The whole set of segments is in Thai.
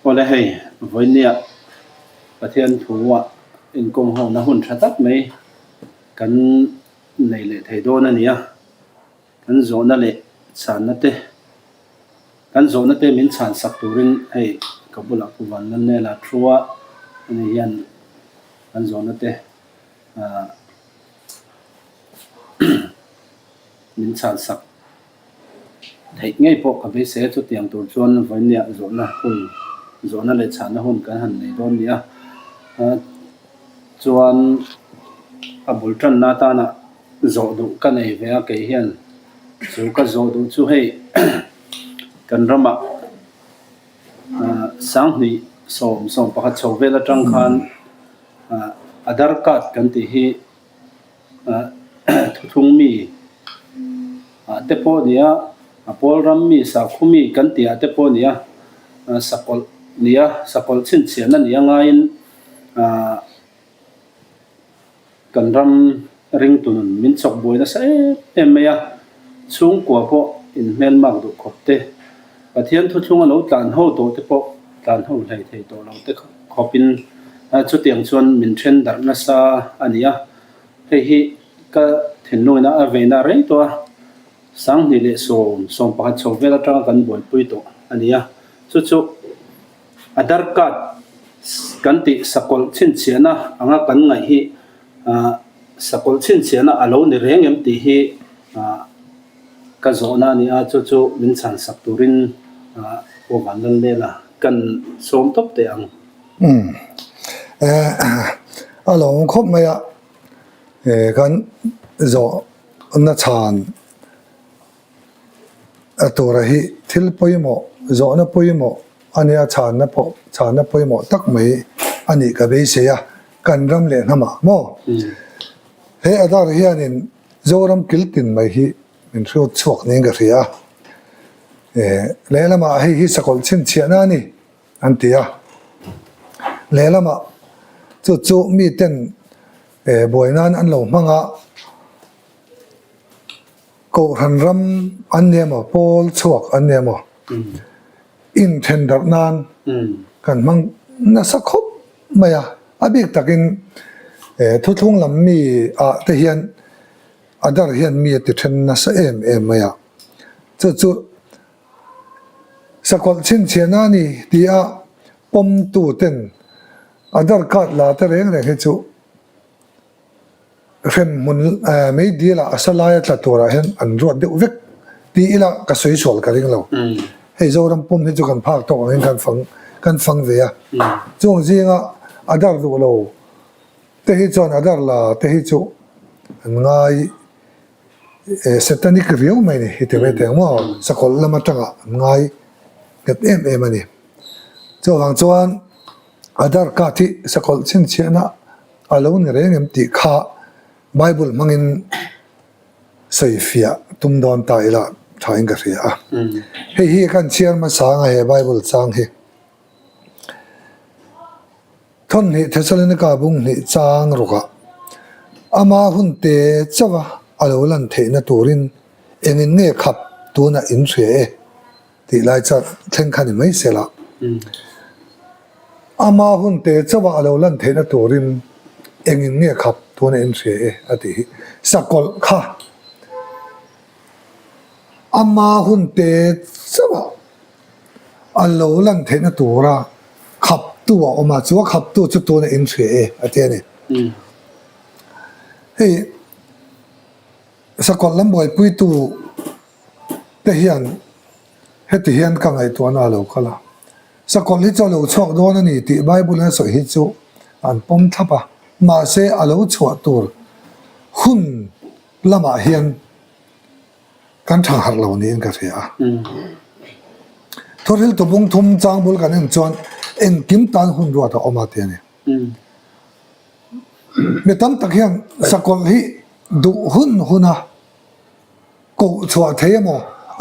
พอเลยให้วันเนี้ยประเทศผัวอินกงเฮานะหุ่นชัดตักไหมกันในเลยไทยโดนนั่นเนี่ยกันโซนนั่นเลยสารนั่นเตกันโซนนั่นเตมินสารสักตัวรินให้กับบุรุษวันนั้นเนี่ยละทัวอันนี้ยันกันโซนนั่นเตมินสารสักไทยง่ายพอกับไปเสียจุดอย่างตัวชวนวันเนี้ยโซนนะหุ่นโซนนั่นเลยสารนะหุ่นกันหันในโดนเนี่ยชวนบุลตันนาตานะโจดูกันในเวลาเกี่ยนสุก็โจดูช่วยกันรำมาสังหิส่งประคัตโชเวลจังคันอาดาร์กัดกันที่ทุ่งมีเตปโนียพอลรัมมีสักคุมีกันที่เตปโนียสักคนเนี่ยสักคนชิ้นเสียนั่นยังไงกันรำริงตุนมินสกบอยนะเสเอ็มเมียช่วงกว่าพออินเมลมากดูขบเตะประเทศทุกช่วงเราการเข้าตัวเตะพอการเข้าไทยตัวเราเตะขอเป็นชุดเตียงชวนมินเทรนดัร์นัสอันนี้เฮ้ยก็ถึงนู่นนะเวน่าเรย์ตัวสังนี่เลยส่งประคัตโชเวลาจังกันบ่อยปุยตัวอันนี้ชุดอาดาร์กัดกันติสกอลชินเชียนะอ่างกันไงฮีสกอลชินเชียนะอารมณ์ในเรื่องยังตีฮีก็โซนานี่จู่ๆมินสันสักตุรินวันนั้นเลยล่ะกันสมทบเตียงอารมณ์ครบไหมกันโซนัชานตัวอะไรที่ปุยโมโซนปุยโมอันนี้ชานนะปุยโมตักไม่อันนี้ก็ไม่เสียกันรำเลียนหมาโมเฮ้ยอาจารย์เฮียนี่โจรำกิลตินไม่ฮีมันช่วยชวกนี่ก็เสียแล้วมาให้สกอลชินเชียนานี่อันที่แล้วมาจู่ๆมีเต้นบ่อยนั้นอันหลงมังกูหันรำอันเนี้ยมาโพลชวกอันเนี้ยมาอินเทนดับนานกันมังน่าสักครบไหมอาบิกตะกินทุกทุ่งลำมีแต่เฮียนอาดาร์เฮียนมีติดเทนน่าสักไหมจู่สกอลชินเชียนานี่ที่ปมตูเต็นอาดาร์กัดลาแต่เรื่องอะไรให้จู่เฟนมุนไม่ดีละอาศัยละตัวเราเห็นอันรวดเดือดวิกดีละก็สวยสวยกันเรื่องเราให้โจรำปุ่มให้จุกันภาคตัวเห็นกันฟังเวียจงจริงอาดาร์ดูเราแต่ให้จวนอาดาร์ละแต่ให้จูง่ายเสร็จนี่ก็เรียวไหมนี่ที่ไม่แต่ว่าสกอลละมาจังง่ายกับมันนี่จวนจวนอาดาร์กัดที่สกอลชินเชียนะอาลูนี่เรื่องที่ข้าไบเบิลมังอินใส่เฟียตุ้มดอนตายละทายกันเสียเฮ้ยกันเชียร์มาสางไอ้ไบเบิลสางเฮท่อนนี้เทสเลนกาบุงนี่จางรุกะอามาหุ่นเตะจ้าวอาลูลันเทนตูรินเอ็งเงี้ยขับตัวน่ะอินเสียที่ไล่จะเช่นขันไม่เสียละอามาหุ่นเตะจ้าวอาลูลันเทนตูรินเอ็งเงี้ยขับตัวน่ะอินเสียอดีสกอลค่ะอามาหุ่นเตะจ้าวอาลูลันเทนตูระขับตัวออกมาชัวขับตัวจุดตัวในอินเสียอาเจนี่เฮ้ยสกอตลำบอยปุยตูแต่เฮียนเฮติเฮียนกังไอตัวน่าเราก็ละสกอตที่จะเราชอบโดนนี่ที่ไบเบิลนั้นสวยฮิจูอันปมทับะมาเสอาเราชอบตัวหุ่นละมาเฮียนกันทางหักเหล่านี้กันเสียทุเรศตัวบงทุ่มจางบุลกันเองจวนเอ็งกิมตันหุ่นรัวต่อออกมาเตียนี่เมื่อตั้งแต่เฮียนสกอลที่ดูหุ่นนะกูชัวเทียม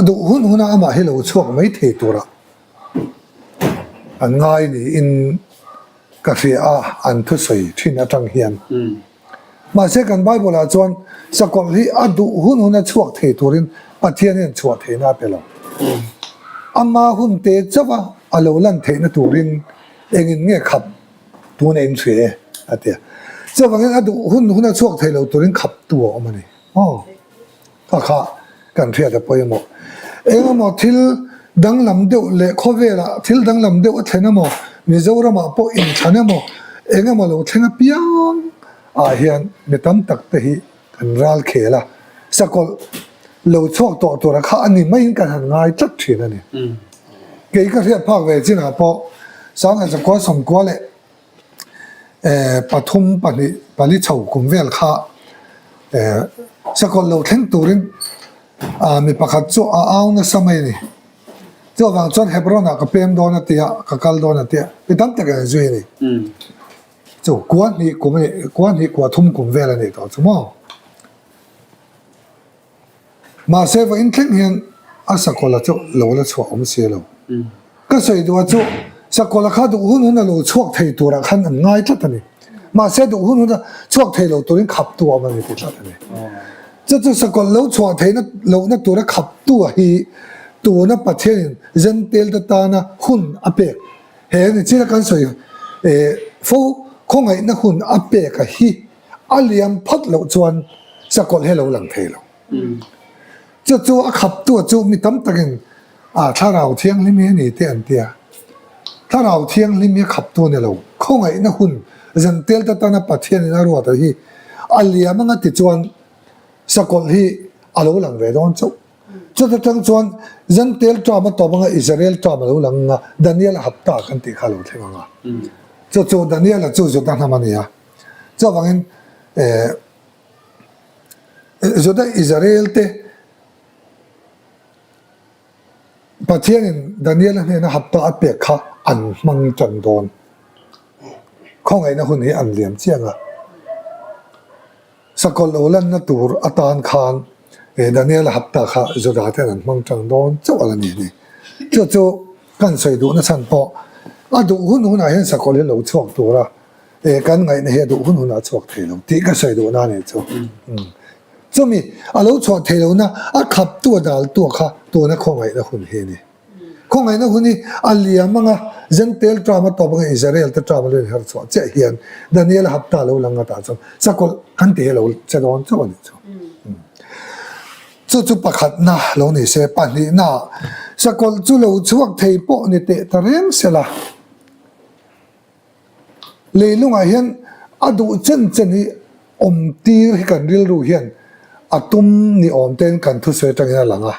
ดูหุ่นนะอามาให้เราชัวไม่เทตัวละอันง่ายนี่อินกาเฟียอันทุสัยที่นั่งจังเฮียนมาเสกันไบเบิลจวนสกอลที่ดูหุ่นนะชัวเทตัวรินปัจเจียนชัวเทน่าไปแล้ว amma hun te chawa alo lan theina turin engin nge khap tu na in thwe atia chawangin adu hun chuak thailo turin khap tu omani kha kan thia da poimo engamo thil danglam deuh le khovela thil danglam deuh thenamo mizorama po in thanamo engamo lo thena piang hian mitam tak te hi kan ral khela sakol lo chuak to ra kha ani mai kan han ngai tlat thina ni ke ka ria phak ve china po sang a ko som ko le pathum pali chau kum vel kha sakol lo theng turin mi pakhat chu aw na samai ni chu wang chon hebrona ka pem do na tia ka kal do na tia mitam tak a zui ni chu kwan hi kwa thum kum vel ani to chu mo ma se va in thleng hian a sakola chu lo la chhuak om se lo ka sei do chu sakola kha du hun lo chhuak thei tura khan an ngai tlat ani ma se du hun chhuak thei lo turin khap tu ama ni tlat ani chu sakol lo chhuak thei na lo na tura khap tu hi tu na pathian zen tel ta na hun apek he ni chira kan soi fo khongai na hun apek ka hi aliam phat lo chuan sakol he lo lang thei lo chu a khap tu chu mi tam takin tha rau thiang lim he ni te an tia tha rau thiang lim he khap tu ne lo khongai na hun zan tel ta na pathian na ro ta hi alia manga ti chuan sakol hi alo lang ve don chu ta tang chuan zan tel tra ma to banga Israel tra ma lo lang nga Daniel hapta kan ti khalo thenga chu Daniel chu ta na ma ni ya chu wangin da Israel te pathianin Daniel ne na hapta apek kha an mang chan don khongai na hun hi an liam chianga sakol olan na tur atan khan Daniel hapta kha zoda te an mang chan don chawala ni chu kan sei du na chan po adu hun a hen sakol lo chuak tura kan ngai na he du hun a chuak thelo ti ka sei du na ne chu chumi alo chuak thelo na a khap tu dal tu kha tu na khongai na hun he ni khongai na hun ni alia manga zentel drama to bang Israel te drama le har chuak che hian Daniel hapta lo langa ta chu sakol kan te lo che don chu ni chu pakhat na lo ni se pa ni na sakol chu lo chuak thei po ni te tarem sela leilunga hian adu chen hi om tir hi kan ril ru hian atum ni om ten kan thu se tang ya langa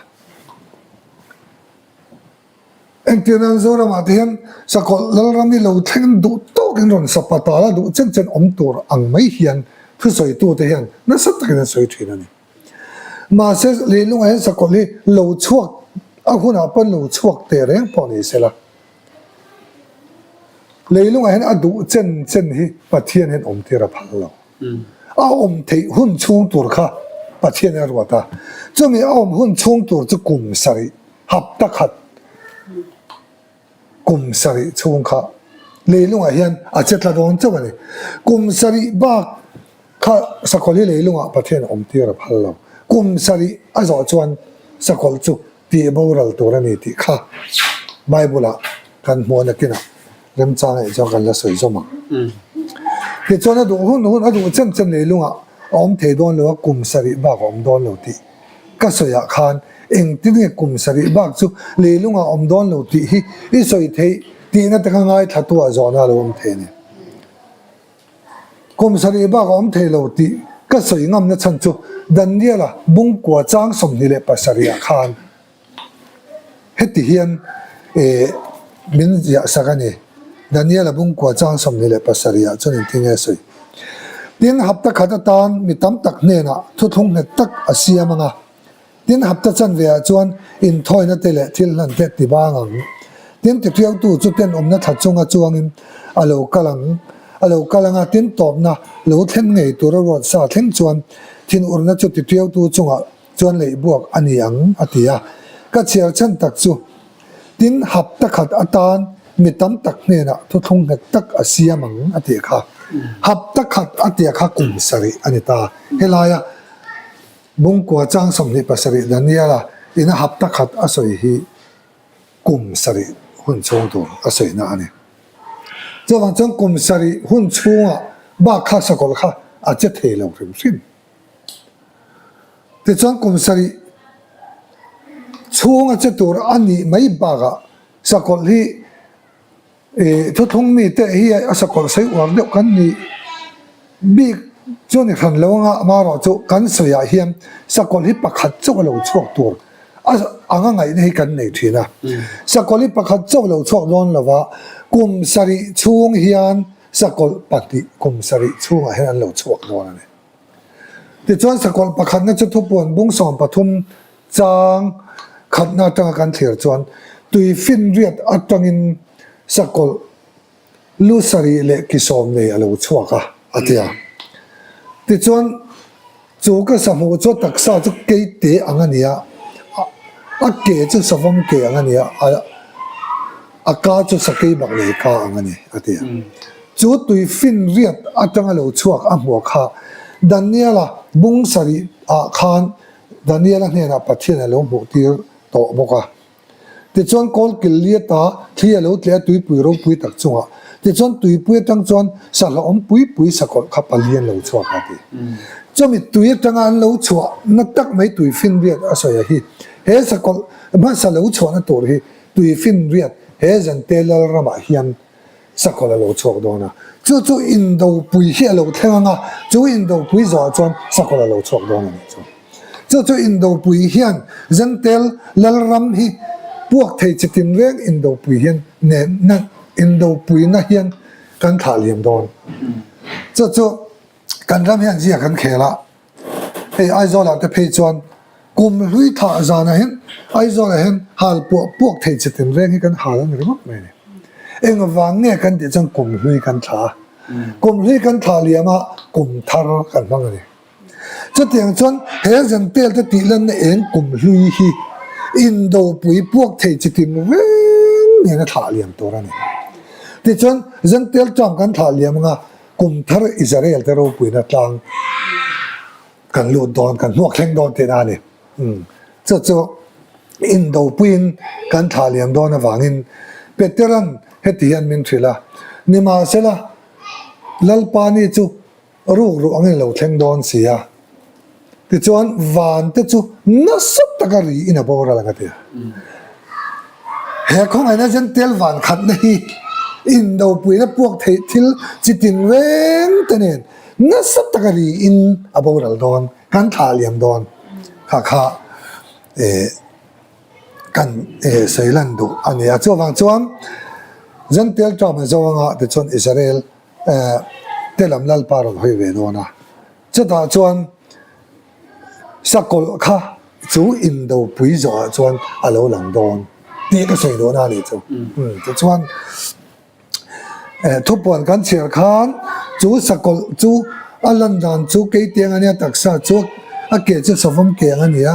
engtinan zora ma hian sakol lalrami lo theng du to kin ron sapata la du chen om tur ang mai hian thu soi tu te hian na sat tak na soi thina ni ma se leilunga hian sakol hi lo chuak a huna pan lo chuak te reng po ni sela leilunga hian adu chen hi pathian hen om tira phal lo a om thei hun chung tur kha pathian a ruata chumi a om hun chung tur chu kum sari hap ta khat kum sari chung kha leilunga hian a chetla don chawani kum sari ba kha sakoli leilunga pathian om tira phal lo kum sari a zo chuan sakol chu ti boral turani ti kha bible kan mo na kina rem chang ai cho kan la soi zoma ke chona du hun adu chen leilunga om the don lo kum sari ba om don lo ti ka soya khan eng ti ne kum sari ba chu leilunga om don lo ti hi I soi thei ti na ta ngai thatua zona lo om the ne kum sari ba om the lo ti ka soi ngam na chan chu Daniela bung kwa chang som ni le pasaria khan heti hian min ya sagani Daniela bung kwa chang som ni le pasaria chunin tinge soi tin hapta khata tan mi tam tak ne na thu thung ne tak asia manga tin hapta chan ve chuan in thoi na tele thil nan te ti bangang tin ti thiau tu chu ten om na tha chunga chuangin alo kalanga tin top na lo thlen ngei tur ro sa thlen chuan thin urna chu ti thiau tu chunga chuan lei buak ani ang atia ka chiar chan tak chu tin hapta khat atan mi tam tak ne na thu thung ne tak asia mang ati kha hapta khat ati kha kum sari anita helaya bung kwa chang som ni pasari Daniela ina hapta khat asoi hi กลุ่มสริหุ่นชงตัวอาศัยนะเนี่ยเจ้าวันจังกลุ่มสริหุ่นชงอ่ะบ้าข้าสกอลข้าอาจจะเทเราถึงสิ้นแต่จังกลุ่มสริชงอาจจะตัวอันนี้ไม่บ้ากะสกอลที่ทุกทงมีแต่เฮียสกอลใช้วันเดียวกันนี่บีจนขันแล้วงะมาเราจะกันเสียเฮียมสกอลที่ประคัดเจ้าเราชกตัวอังไงนี่กันในทีนะสกอลที่ประคัดเจ้าเราชกโดนแล้วว่ากลุ่มสริชงเฮียนสกอลปฏิกลุ่มสริชงเฮียนเราชกโดนนี่แต่จนสกอลประคัดนั้นจะทุบวนบุ้งสอนปฐุมจางขัดหน้าตั้งกันเถียรจวนตุยฟินเรียดอัตงินสกอลลูสริเล็กกิสอมเลยเราชกอะอัตยาแต่จวนจูก็สมุจตักษาจุเกยเตอังนี้เกยจุสฟมเกยอังนี้กาจุสเกยบักเลยกาอังนี้อัตยาจูตุยฟินเรียดอัตงเราชกหัวข้าดันเนียละบุ้งสริขานดันเนียละเนี่ยนะปัจเจกเราหมดที่โตบกะแต่จวนกอลกิลเลียตาที่เราเลี้ยตุยปุยรูปุยตักจงอ่ะแต่จวนตุยปุยตั้งจวนสารอมปุยปุยสกอลขับปลียนเราชกกันดีจนมีตุยตั้งอันเราชกนักตักไม่ตุยฟินเรียดอาศัยฮีเฮสกอลมันสารเราชกนั่นตัวฮีตุยฟินเรียดเฮจันเตลล์ระบาเฮียนสกอลเราชกโดนะจู่อินโดปุยเฮียเราแทงอ่ะจู่อินโดปุยจอจวนสกอลเราชกโดนะจู่อินโดปุยเฮียนจันเตลล์รำฮีพวกไทยจะตินเรื่องอินโดปุยเฮียนเนี่ยนั่นอินโดปุยน่ะเฮียนกันถ่าเลียมโดนจู่กันรำเฮียนเสียกันเขละไอ้โซล่าจะเพจวนกุมลุยท่าจานะเห็นไอ้โซล่าเห็นหาลพวกไทยจะตินเรื่องให้กันหาแล้วหรือไม่เนี่ยเองวางเนี่ยกันเดี๋ยวจังกุมลุยกันท่ากุมลุยกันท่าเลียมากุมทารกันบ้างเลยจะเตียงจนเฮจันเตลจะตีเล่นเองกุมลุยฮีอินโดปุยพวกไทยจะตินเรื่องเนี่ยนะท่าเลียมตัวนั้นที่จนจันเตลจอมกันท่าเลียมงะกุมทารอิสราเอลจะรู้ปุยนัดลังกันลูดดอนกันนวกแข่งดอนเทนาเนี่ยจู่อินโดปุยกันท่าเลียมดอนนะวังอินเปเตรันเฮติยันมินทรีละนิมาเซละลัลปานีจู่รู้อังเงินเราแข่งดอนเสียที่จวนวันที่จู่นัสตะการีอินาบอร์ละกันเดียเฮของไอ้นั่นจันเตลวันขัดนี่อินโดปุยนะพวกไทยทิลจิตินเวนตันเองนัสตะการีอินอบอร์ละดอนกันท่าเลียมดอนข้ากันไซลันดูอันนี้จู่วังจวนจันเตลจอมจวงอ่ะที่จวนอิสราเอลเตลัมลัลปาร์ลหอยเวโดนะจะตาจวนสกอลข้าจู่อินโดปุยจ่อจวนอาโลหลังดอนนี่ก็ใส่โดนอะไรจู่จะจวนทุบปนกันเชียร์ขันจู่สกอลจู่อัลลันดานจู่เกยเตียงอันนี้ตักษาจู่เกยจู่สฟมเกยอันนี้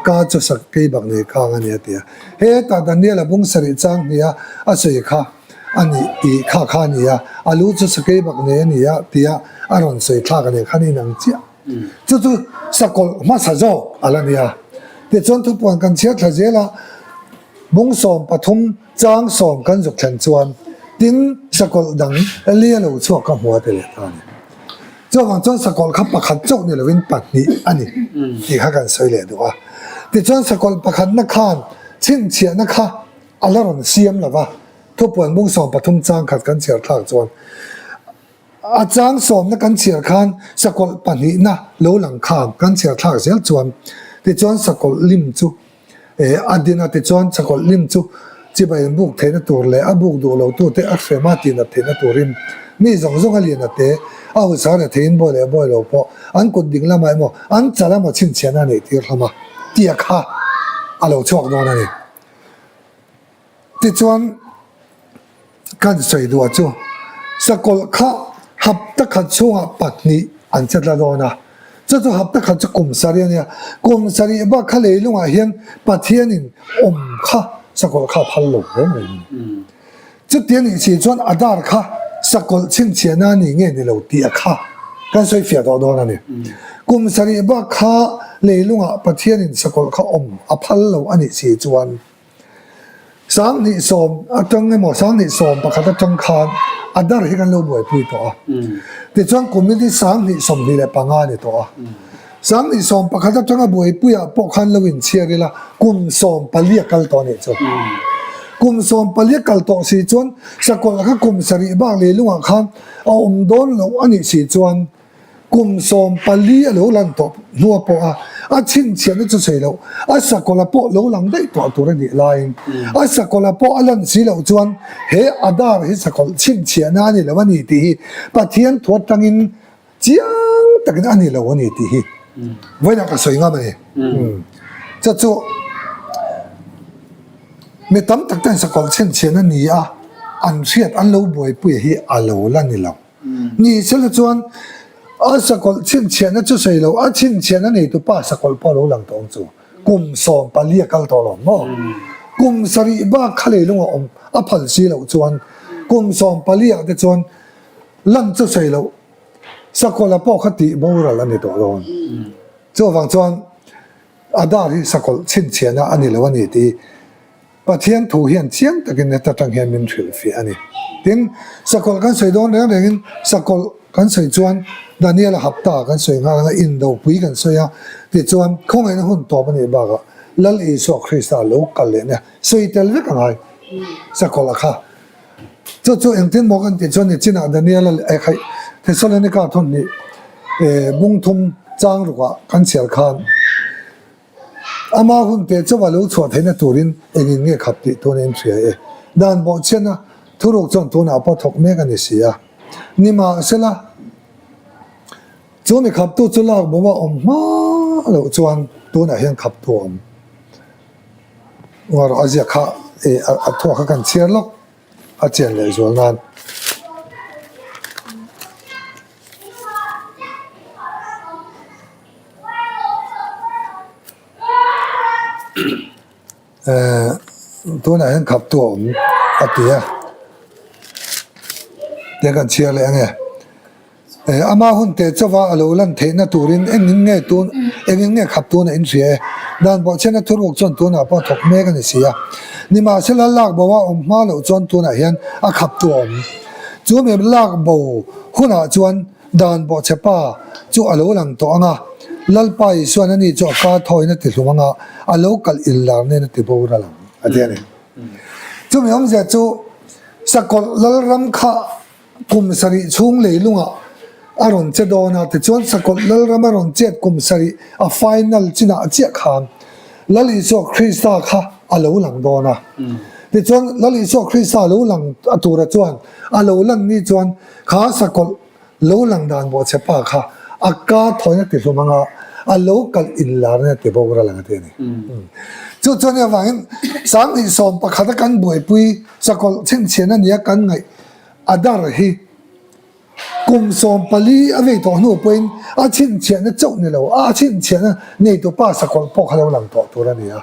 กาจู่สักเกยบักเนี่ยข้างอันนี้เดียเฮตาดันเนี่ยละบุ้งสริจังเนี่ยอาศัยข้าอันนี้อีข้านี่อาลูจู่สักเกยบักเนี่ยนี่เดียอารอนใส่ข้ากันเนี่ยขันนี่นังเจียจู่สกอลมาสะจ่ออะไรเนี่ยแต่จนทุบปนกันเชียร์ทะเจละบุ้งสอมปฐมจางสอมกันจุกแทนจวนดินสกอลดังเลี้ยเราชั่วกับหัวเตเลยตอนนี้เจ้าของจนสกอลขับประคันจกเนี่ยเราวินปัดนี้อันนี้ที่ข้ากันสวยเลยดูว่าแต่จนสกอลประคันนักขานชิงเชียนักข้าอะไรหรอเสียมหรอวะทุบปนบุ้งสอมปฐมจางขัดกันเชียร์ทางจวนอาจารย์สอมนักกันเชียร์ขานสกอลปัดนี้นะโลหลังขามกันเชียร์ทางเสียจวนแต่จนสกอลลิมจูอันดีนะแต่จนสกอลลิมจูจีบยังบุกเทนตัวเลยบุกดูเราตัวเตะอักเสบมาตีนัดเทนตัวริมมีสองอะไรนัดเตะเอาสารเทนบ่อยเราพออันกดดิ่งละไม่หมดอันจะละมาชินเชียนั่นเองที่เรามาเตียข้าเราชอบนอนนั่นเองแต่จนกันใส่ดูจูสกอลข้าหับตะขัดช่วงปัดนี้อันจะละโดนะจะหับตะขัดจะกลุ่มสารีเนี่ยกลุ่มสารีบ้าข้าเลยลุงอาเฮียนปัดเทียนินข้าสกอลข้าพันหลงเลยจะเตียนิสิจวนอาดาร์ข้าสกอลชิงเชียนานี่เงี้ยนี่เราเตียข้ากันสวยเฟียดอนั่นเนี่ยกลุ่มสารีบ้าข้าเลยลุงอาปัดเทียนินสกอลข้าพันหลงอันนี้สิจวนส sang ni som atang nge mo sang ni som pakhat atang khan adar hi kan lo boi pui to ti chuan community sang ni som ni le panga ni to sang ni som pakhat atang a boi pui a po khan lo in chiarila kum som palia kal to ni chu kum som palia kal to si chuan sakol kha kum sari ba le lunga khan a don lo ani si chuan kum som pali lo lan to nuwa po a chin chian chu sei lo a sakola po lo lang dai to tur ni lain a sakola po alan si lo chuan he adar hi sakol chin chian ani lo ani ti hi pathian thuat tangin chiang takin ani lo ani ti hi voina ka soi nga mani cha chu me tam tak tan sakol chin chian ani a an riat an lo boi pui hi alo lan ni lo ni sel chuan a sakol chin chian na chu sei lo a chin chian na nei tu pa sakol po lo lang tong chu kum som palia kal to lo mo kum sari ba khale lunga om a phal si lo chuan kum som palia te chuan lan chu sei lo sakol po khati bo ra la ni to lo chu wang chuan adari sakol chin chian na ani lo ani ti pathian thu hian chiang takin ta tang hian min thil fi ani tin sakol kan sei don reng rengin sakol kan sei chuan Daniel hapta kan soi nga nga indo pui kan soya ti chuan khong ai hun to bani ba ga lal iso krista lo kal le ne soi tel ve kan ai sakola kha chu engtin mo kan ti chuan ni china Daniel ai khai Thessalonica thon ni bung thum chang ruwa kan chel khan ama hun te chawa lo chwa theina turin engin nge khap ti to nen thria e dan bo chena thurok chon to na pa thok me kan ni sia nima sela chỗ này khắp tu chỗ lạc bố mà ma lâu chuan tu này hiện khắp tu ngồi ở dưới khá thua khá cần chia lóc ở trên này rồi nan tu này hiện khắp tu ở tía để cần chia lại nghe ama hun te chawa alo lan theina turin engin nge tun engin nge khap tu na in rie dan bo chena thuruk chon tu na pa thok me kan sia ni ma sela lak bo wa ma lo chon tu na hian a khap tu chu me lak bo huna chuan dan bo chepa chu alo lang to anga lalpai suan ani cho ka thoina ti hlumanga alo kal illar ne na ti bo ra lang atiani chu me om ja chu sakol lalram kha kum sari chung leilunga aron che dona te chuan sakol lal ramaron chet kum sari a final china che khan lali so krista kha alo lang dona te chuan lali so krista lo lang atura chuan alo lang ni chuan kha sakol lo lang dan bo che pa kha akka thoina ti lumanga alo kal illar ne te bogra lang te ni chu chuan ya wangin sang ni som pa khata kan boi pui sakol chen chen ani kan ngai adar hi kum som pali ave to nu poin a chin chen na chau ni lo a chin chen na nei to pa sakol po khalo lang to ra ni a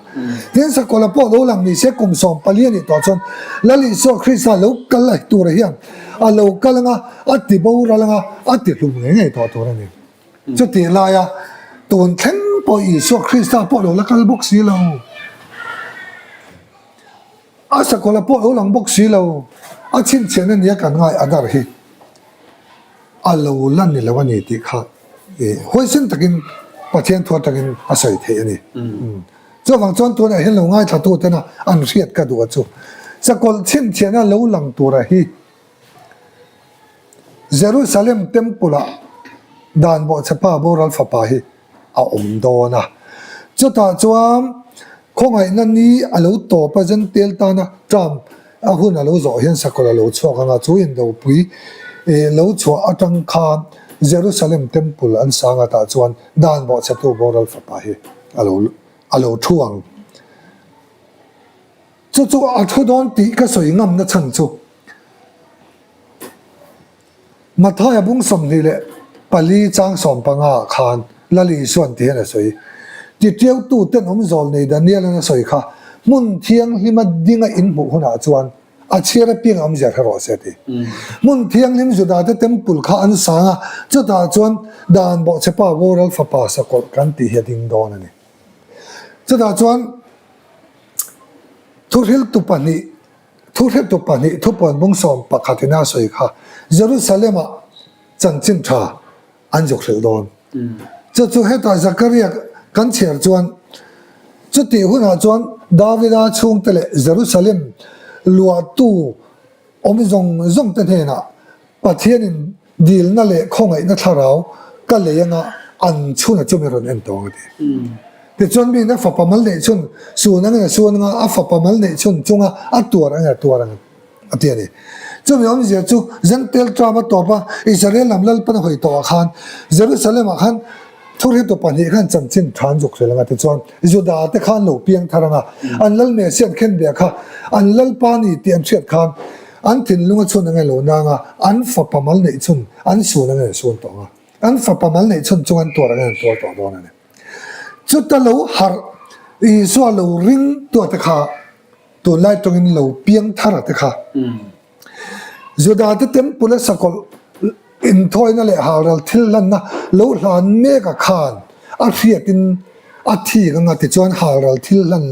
ten sakol po lo lang ni se kum som pali ni to chon lali so krista lo kal lai tu ra hian a lo kal nga a ti bo ra nga a ti lu nge to ra ni chu ti la ya ton theng po i so krista po lo la kal bok si lo a sakol po lo lang bok si lo a chin chen na ni kan ngai adar hi alo lan ni lawani ti kha hoisin takin pathian thua takin asai the ani cho wang chon tu na hen lo ngai tha tu te na an riat ka du chu sakol chin chena lo lang tu ra hi Jerusalem temple dan bo chapa boral fa pa hi a do na chu ta chuam khongai nan ni alo to pa jan tel ta na tram a hun alo zo hian sakol alo chwa nga chu in do pui lo chua atang khan Jerusalem temple an sanga ta chuan dan bo chatu boral fa pa hi alo thuang chu a thu don ti ka soi ngam na chan chu mathaya bung som ni le pali chang som panga khan lali suan ti na soi ti tiau tu ten om zol nei Daniel na soi kha mun thiang hima dinga in bu huna chuan a chira ping am jar ro se ti mun thiang lim zu da te temple kha an sanga chu ta chuan dan bo chepa boral fa pa sa ko kan ti he ding don ani chu ta chuan thu hil tu pani ทุเรศตัวปานี่ทุปวนบุ้งสอมปะขัดน่าสวยค่ะเยรูซาเล็มอ่ะจันจินทราอันยกเสือโดนจะให้ตาสักการะกันเชียร์จวนจุดที่หุ่นจวนดาวิดาช่วงเตะเยรูซาเล็มลัวตู้อมจงเตะน่ะประเทศนี้ดีลนั่นแหละคงไอ้นัทเราก็เลยยังอันชุนจะมีรอนเอ็นตัวดีแต่จวนมีนักฝับประมาณเนี่ยชุนส่วนนั้นส่วนนั้นอัฝับประมาณเนี่ยชุนจงอัดตัวนั้นอันเดียนี่จนมีอมเสียจูจันเตลตรามาตัวปะอิสราเอลลำเล่ปนหอยตัวขันเยรูซาเล็มขันทุเรศตัวปนนี้ขันจันจินทรานจุกเสร็จแล้วแต่จวนจุดาแต่ขันหลูเปียงทารังอันเล่เมเซียนเข็นเดียค่ะอันเล่ปานีเตียมเชียดขันอันถิ่นลุงชนยังไงหลูนางอันฝับประมาณเนี่ยชุนอันส่วนยังไงส่วนตัวอันฝับประมาณเนี่ยชุนจงอันตัวยังไงตัวโดนเนี่ยจุดตะลูหาอีส่วนหลูริงตัวตะขาตัวไล่ตรงนี้หลูเปียงทารัตะขาจุดาที่เต็มปุเลสกอลอินทอยนั่นแหละหาเราทิลลันนะแล้วหลานเมฆขานอาเฟียตินอาทีกันนะที่จวนหาเราทิลลัน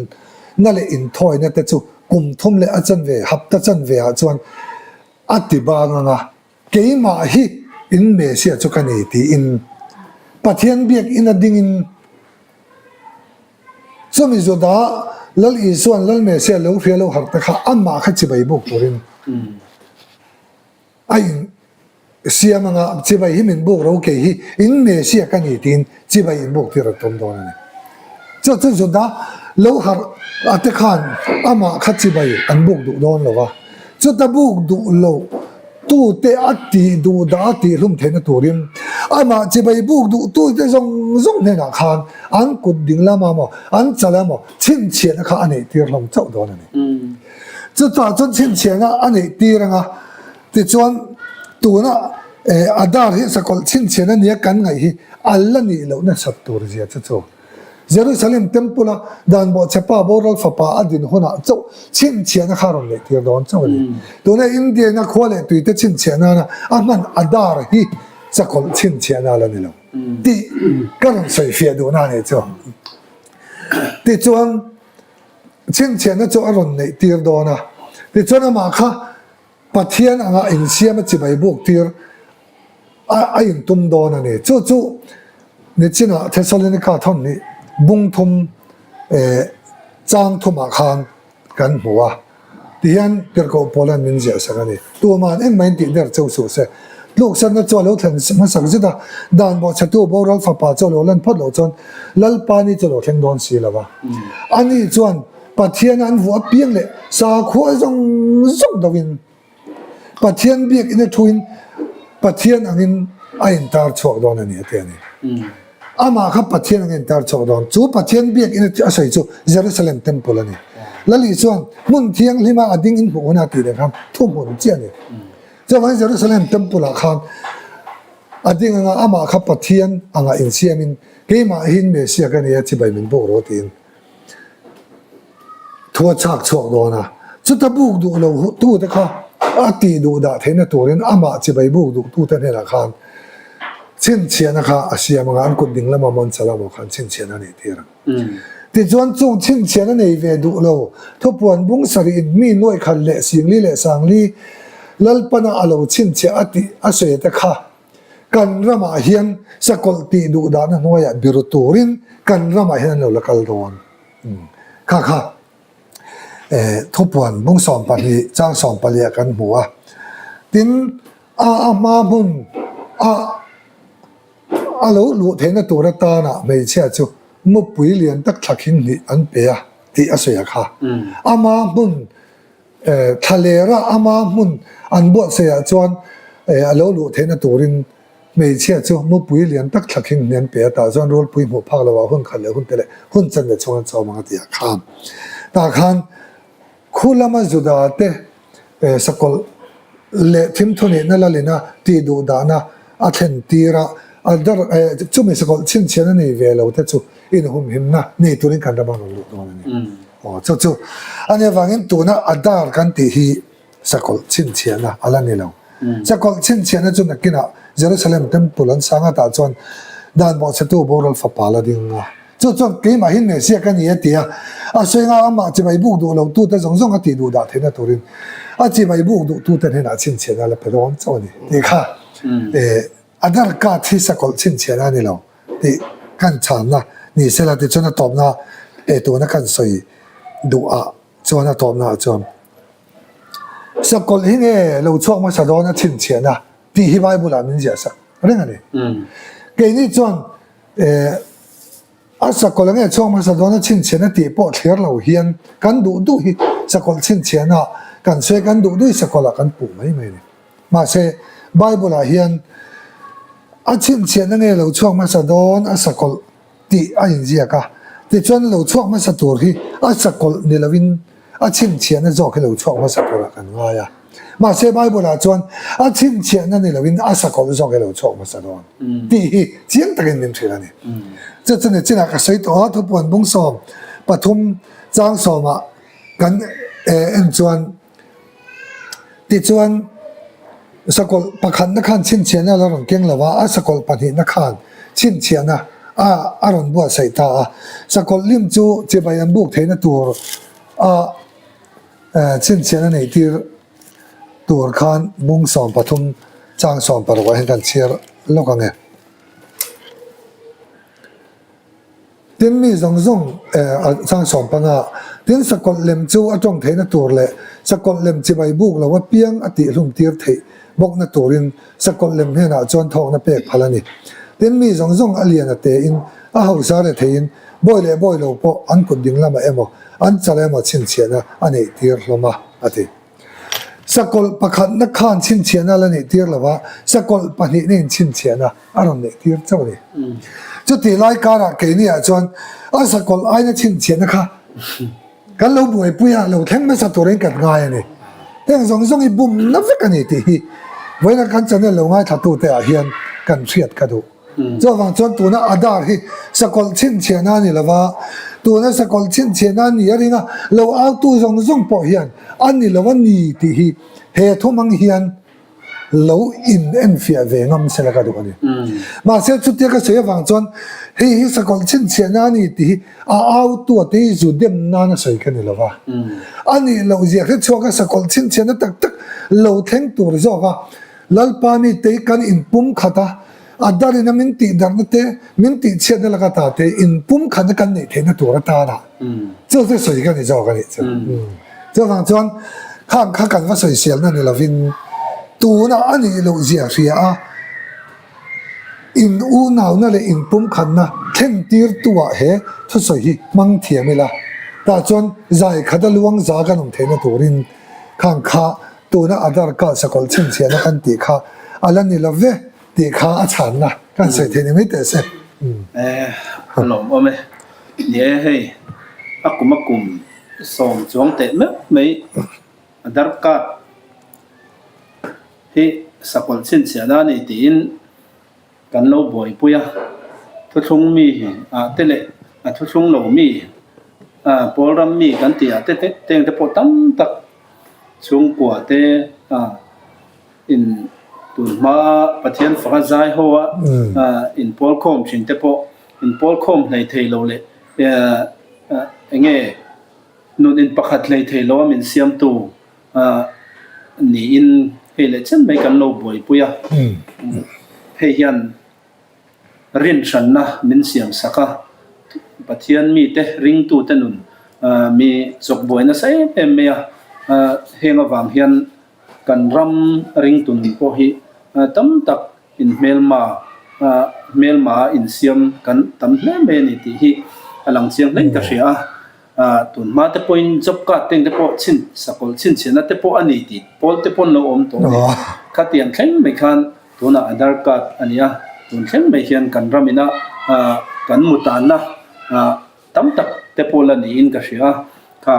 นั่นแหละอินทอยนั่นแต่จู่กุมทุ่มเลยอาจารย์เวหับตาจันเวจวนอธิบายกันนะเกี่ยมาฮีอินเมเซียจุกันนี่ที่อินปัทยันเบียกอินอดิ่งอินสมัยจุดาลัลอีส่วนลัลเมเซียแล้วเฟียแล้วหักตะขาอันมาขัดจิบายบุกตัวรินไอ้เสียมังอ่ะจีบหิมินบุกเราเกี่ยอินเมเซียกันอีทีนจีบหินบุกที่เราทำโดนนี่จะสุดาเราหาอัตขันอามาขัดจีบอันบุกดูโดนหรอวะจะตะบุกดูเราตู้เตะอัตีดูดาตีลุ่มเทนตัวริมอามาจีบบุกดูตู้เตะซงเนี่ยนะขันอันกุดดิ่งละมาหมออันจะละหมอชินเชียนะขันอันนี้ที่เราเจ้าโดนนี่จะต่อจนชินเชียนะอันนี้ที่เราที่จวนตัวน่ะอาดาร์ที่สกอลชินเชนันเนี่ยกันไงฮีอัลลันนี่เราเนี่ยสัตว์ตัวเรียจะโจเยรูซาเล็มเต็มปุละดานบอกเชป้าบอรัลฟ้าป้าอดินหัวหน้าโจชินเชนะคารอนเลยที่โดนโจเลยตัวเนี่ยอินเดียนะควาเลยตัวที่ชินเชนะนะอามันอาดาร์ฮีสกอลชินเชนะแล้วนี่เราที่กันใส่เฟียดูนั่นเนี่ยโจที่จวนชินเชนะโจอารอนเลยที่โดนนะที่จวนมาค่ะปัทยันอ่ะอินเซียมันจะไปบุกที่อินตุมโดนนี่จู่นี่จีน่ะเทสโลนิกาท่อนนี้บุ้งทุมจางทุมอาคารกันหัวที่ยันเกิดกับโปแลนด์มินเซียสักนี่ตัวมันเอ็งไม่ติดเดือดเจ้าสุดเสียลูกฉันน่ะจ่อแล้วถึงมาสักจิตอ่ะด่านบอกชัดตัวบอกเราฟ้าป่าจ่อแล้วเล่นพัดเราจนลัลปานี่จ่อแล้วแข่งโดนสีแล้ววะอันนี้จวนปัทยันอันหัวเปียงเลยสาขวจงดวินปัทยันเบียกอินทุนปัทยันอันไอ้อินตาร์ชกโดนนี่เท่านี้อามาครับปัทยันอันอินตาร์ชกโดนจู่ปัทยันเบียกอินอาศัยจู่เยรูซาเล็มเต็มปุละนี่แล้วลิส่วนมุนเทียงลิมาอดิ่งอินหัวหน้าตีเลยครับทุ่มหุ่นเจียนี่จะว่าเยรูซาเล็มเต็มปุละครับอดิ่งอามาครับปัทยันอันอินเซียมินเกี่ยมาหินเมเซียกันนี่ที่ใบมินโบโรตีนทัวชักชกโดนนะจุดตะบุกดูเราตู้ตะข้าอาตีดูดาเทนตัวเรนอามาจะไปบุกดูตู้เทนละคันชินเชียนะคะอาเซียมังอันกุดิ่งละมามันสลามคันชินเชียนั่นเองที่รังที่จวนจงชินเชียนั่นเองเวดูเราทุกวันบุ้งสรีมีน้อยคันเละสิงลีเละสังลีลัลปนาอาเราชินเชียอาติอาเสยตะข้ากันรามาเฮียนสกอลตีดูดานะน้อยบิรุตูรินกันรามาเฮียนเราละกัลโดนค่ะทุบวันบุ้งสอนปนีจ้างสอนปลีกันหัวดินมาบุญเราลู่เทนตัวรัตานะไม่เชื่อจูมุปุยเลียนตักทักหินนี่อันเปียที่อาศัยค่ะมาบุญทะเลระมาบุญอันบวชเสียจวนเราลู่เทนตัวรินไม่เชื่อจูมุปุยเลียนตักทักหินนี่อันเปียแต่จวนรู้ปุยหัวพักเราว่าหุ่นขันเลยหุ่นเตะหุ่นจันเดชวนจอมังตีข้ามตาขันคู่ละมาจุดาเตสกอลเละทิมทุนนั่นละเลยนะตีดูดานะอาเทนตีระอันดาจุ่มสกอลชินเชนนี่เวลาแต่จู่อินหุ่มหิมนะนี่ตัวนี้กันระบางลุตรงนี้อ๋อจู่อันนี้ฟังเห็นตัวนะอันดาร์กันตีฮีสกอลชินเชนนะอะไรนี่เราสกอลชินเชนนะจุดนักกินอ่ะเยรูซาเล็มเต็มปุลันสังกัดจวนด่านบอกชัดตัวบอรัลฟ้าป่าละดิ่งอ่ะ chọn cái mà hin này xe cái này thì xoay ngang mà chỉ mày buộc đủ lâu tu tới giống giống cái tỷ đủ đã thế nào thôi chỉ mày buộc đủ tu tới thế nào chín钱là phải đoán cho này thì khá Aadhaar card hi sakol chín钱này lâu thì căn chán na ni sẽ là thì cho nó tóm na tụi nó căn soi đủ cho nó tóm na cho sakol hi nghe lâu chuộc mà sao đó nó chín钱thì hi vai bu làm mình gì sao đấy ngay cái này chọn sakol nghe chuộc mà sao đó nó chín钱thì bỏ thiệt lâu hiền căn đủ hi sakol chín钱căn soi căn đủ sakol căn bù mấy này mà sẽ Bible là hiền chín钱nghe lâu chuộc mà sao đó sakol thì anh gì cả thì chọn lâu chuộc mà sao tuổi hi sakol này là vin chín钱那做cái lâu chuộc mà sao tuổi căn ngay mà sẽ Bible là chọn chín钱này là vin sakol做cái lâu chuộc mà sao đó thì chiến tất cả những thứ này这真的这那个水多都不能崩说把通张说嘛跟转的转sakol pakhan na khan chin chen na ron keng lawa sakol pani na khan chin chen na aron bo sai ta sakol lim chu che bai an buk theina tur chin chen nei tir tur khan mung som pathum chang som par wa hen kan chiar lokange tin mi zong zong chang som panga tin sakol lem chu atong theina tur le sakol lem che bai buk lawa piang ati hlum tir thei bok na turin sakol lem hena chon thok na pek phalani tin mi zong zong alian ate in hausa le thein boy lo po an kun ding lama emo an chale ma chin chena ani tir hloma ati sakol pakhat na khan chin chena la ni tir lawa sakol pani nen chin chena aron ne tir chawni chu ti lai kara ke ni a chon sakol ai na chin chena kha kan lo buai puya lo theng ma sa turin kan ngai ani teng zong zong i bum na vek ani ti với là căn chân lâu ngay thắt tụ để hiền cần thiệt cả đủ, cho vàng chọn tụ nó Aadhaar hi sakol chín钱này là va tụ nó sakol chín钱này ở đây nga lâu áo tụ dòng dòng bỏ hiền anh này là vấn nì thì hi hệ thống mang hiền lâu in en phía về ngâm sẽ là cả đủ này mà sẽ chút tiếc cái sự vàng chọn hi sakol chín钱này thì áo tụ thì dù đêm na nó soi cái này là va anh này lâu gì cái cho cái sakol chín钱nó tắc tắc lâu thèn tụ rồi va lalpani te kan in pum khata adari na min ti dar na te min ti che da laga ta te in pum khan kan nei the na tur ta na zo zo soi kan ni zo kan ni zo wang chuan khang kha kan wa soi sial na ni lovin tu na ani lo zia ria in u naw na le in pum khan na theng tir tua he thu soi hi mang thiamila ta chuan zai khada luang za kan um the na turin khang khaตัวน่ะAadhaar card sakol chín钱นะกันตีค่าอะไรนี่ละเวตีค่าฉันนะกันใส่เทนี่ไม่แต่เสร็จหลงว่าไหมเนี่ยให้กุมส่งจวงเตะไม่Aadhaar cardที่sakol chín钱นะนี่ตีนกันเราบ่อยปุยทุกช่วงมีเตะเละทุกช่วงเรามีโปรรัมมีกันตีเตะเต็งแต่พอตั้มตักช่วงกว่าเตอินตุนมาประเทศฝรั่งเศสหัวอินพอลคอมชินเตปอินพอลคอมในไทยเราเลยเงี้ยนู่นอินประคัดในไทยเราว่ามันเสียมตูนี่อินเฮเลชันไม่กันเราบ่อยปุยเฮียนเรียนฉันนะมันเสียงสักประเทศมีแต่ริงตูแต่นู่นมีจบบ่อยนะใช่เมียเฮงวางเฮียนกันรำริงตุนพอฮีตั้มตักอินเมลมาอินเซียมกันตั้มเล่เมนิติฮีหลังเสียงเล่นกับเสียตุนมาแต่พออินจบกัดเต็งแต่พอชินsakolชินเชนะแต่พออันนี้ติพอแต่พอเราอมตัวนี้ขัดเตียนเข่งไม่คันตัวน่ะAadhaar cardอันนี้ตุนเข่งไม่เฮียนกันรำมินะกันมุตานนะตั้มตักแต่พอละนี้อินกับเสียค่ะ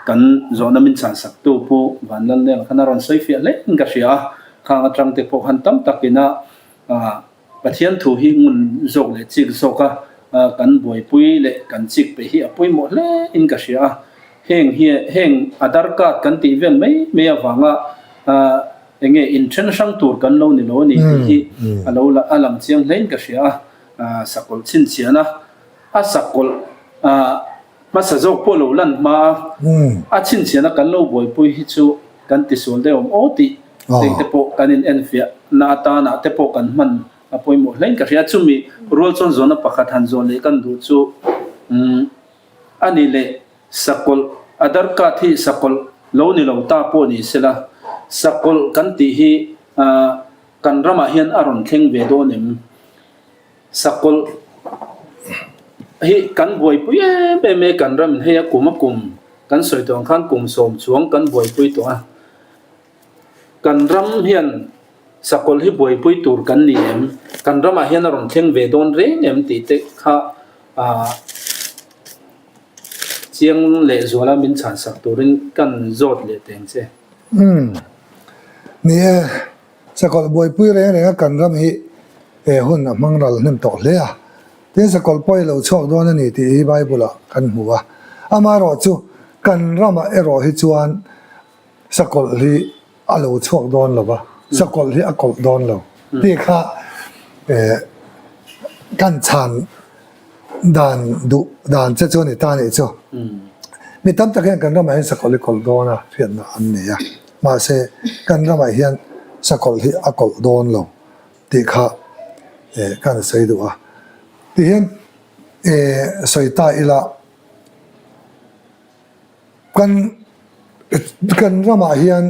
กันโซนมินสันสักตัวผู้วันนั้นเนี่ยขณะรอนไซฟิเล็กก็เสียข้างตรังเตปหันตั้มตักกินะประเทศถูหิงุนโจกเลยจิกโจกกันบวยปุยเลยกันจิกไปเฮียปุยหมดเลยอินก็เสียเฮงAadhaar cardกันตีเว้นไม่ฟังเงี้ยอินเทอร์เนชั่นตัวกันเราเนี่ยเรานี่ที่เราละอารมณ์เสียงเล่นก็เสีย sakol chin chiana a sakol masazok polo lan ma a chin chiana kan lo boi pui hi chu kan ti sul de oti te po kanin enfia na ta na te po kan man apoi mo lain ka ria chu mi rol chon zona pakhat han zon le kan du chu ani le sakol adar ka thi sakol lo ni lo ta po ni sela sakol kan ti hi kan rama hian aron thleng ve do nem sakol hi kan boi pui be me kan ram he kuma kum kan soi tong khan kum som chuang kan boi pui to kan ram hian sakol hi boi pui tur kan ni em kan rama hian aron thleng ve don re nem ti te kha chiang le zola min chan sak turin kan zot le teng cheนี่สกอลบอยปุ้ยเร่งกันรำฮีหุ่นมังรัลนั่นตกเลยที่สกอลปอยเราชอบโดนนี่ที่ไบเบิลกันหัวมารอจูกันรำรอให้จวนสกอลที่เราชอบโดนหรอปะสกอลที่อากอลโดนเราที่ข้ากันชันด่านดุด่านเจ้านี่ตานี่เจ้ามีตั้มตะเกียงกันรำให้สกอลที่กอลโดนเพียงอันนี้มาเสกันรำให้เฮียนสกอลที่อากอลโดนเราที่ข้ากันใส่ดูที่เห็นใส่ตาอีละกันรำมาเฮียน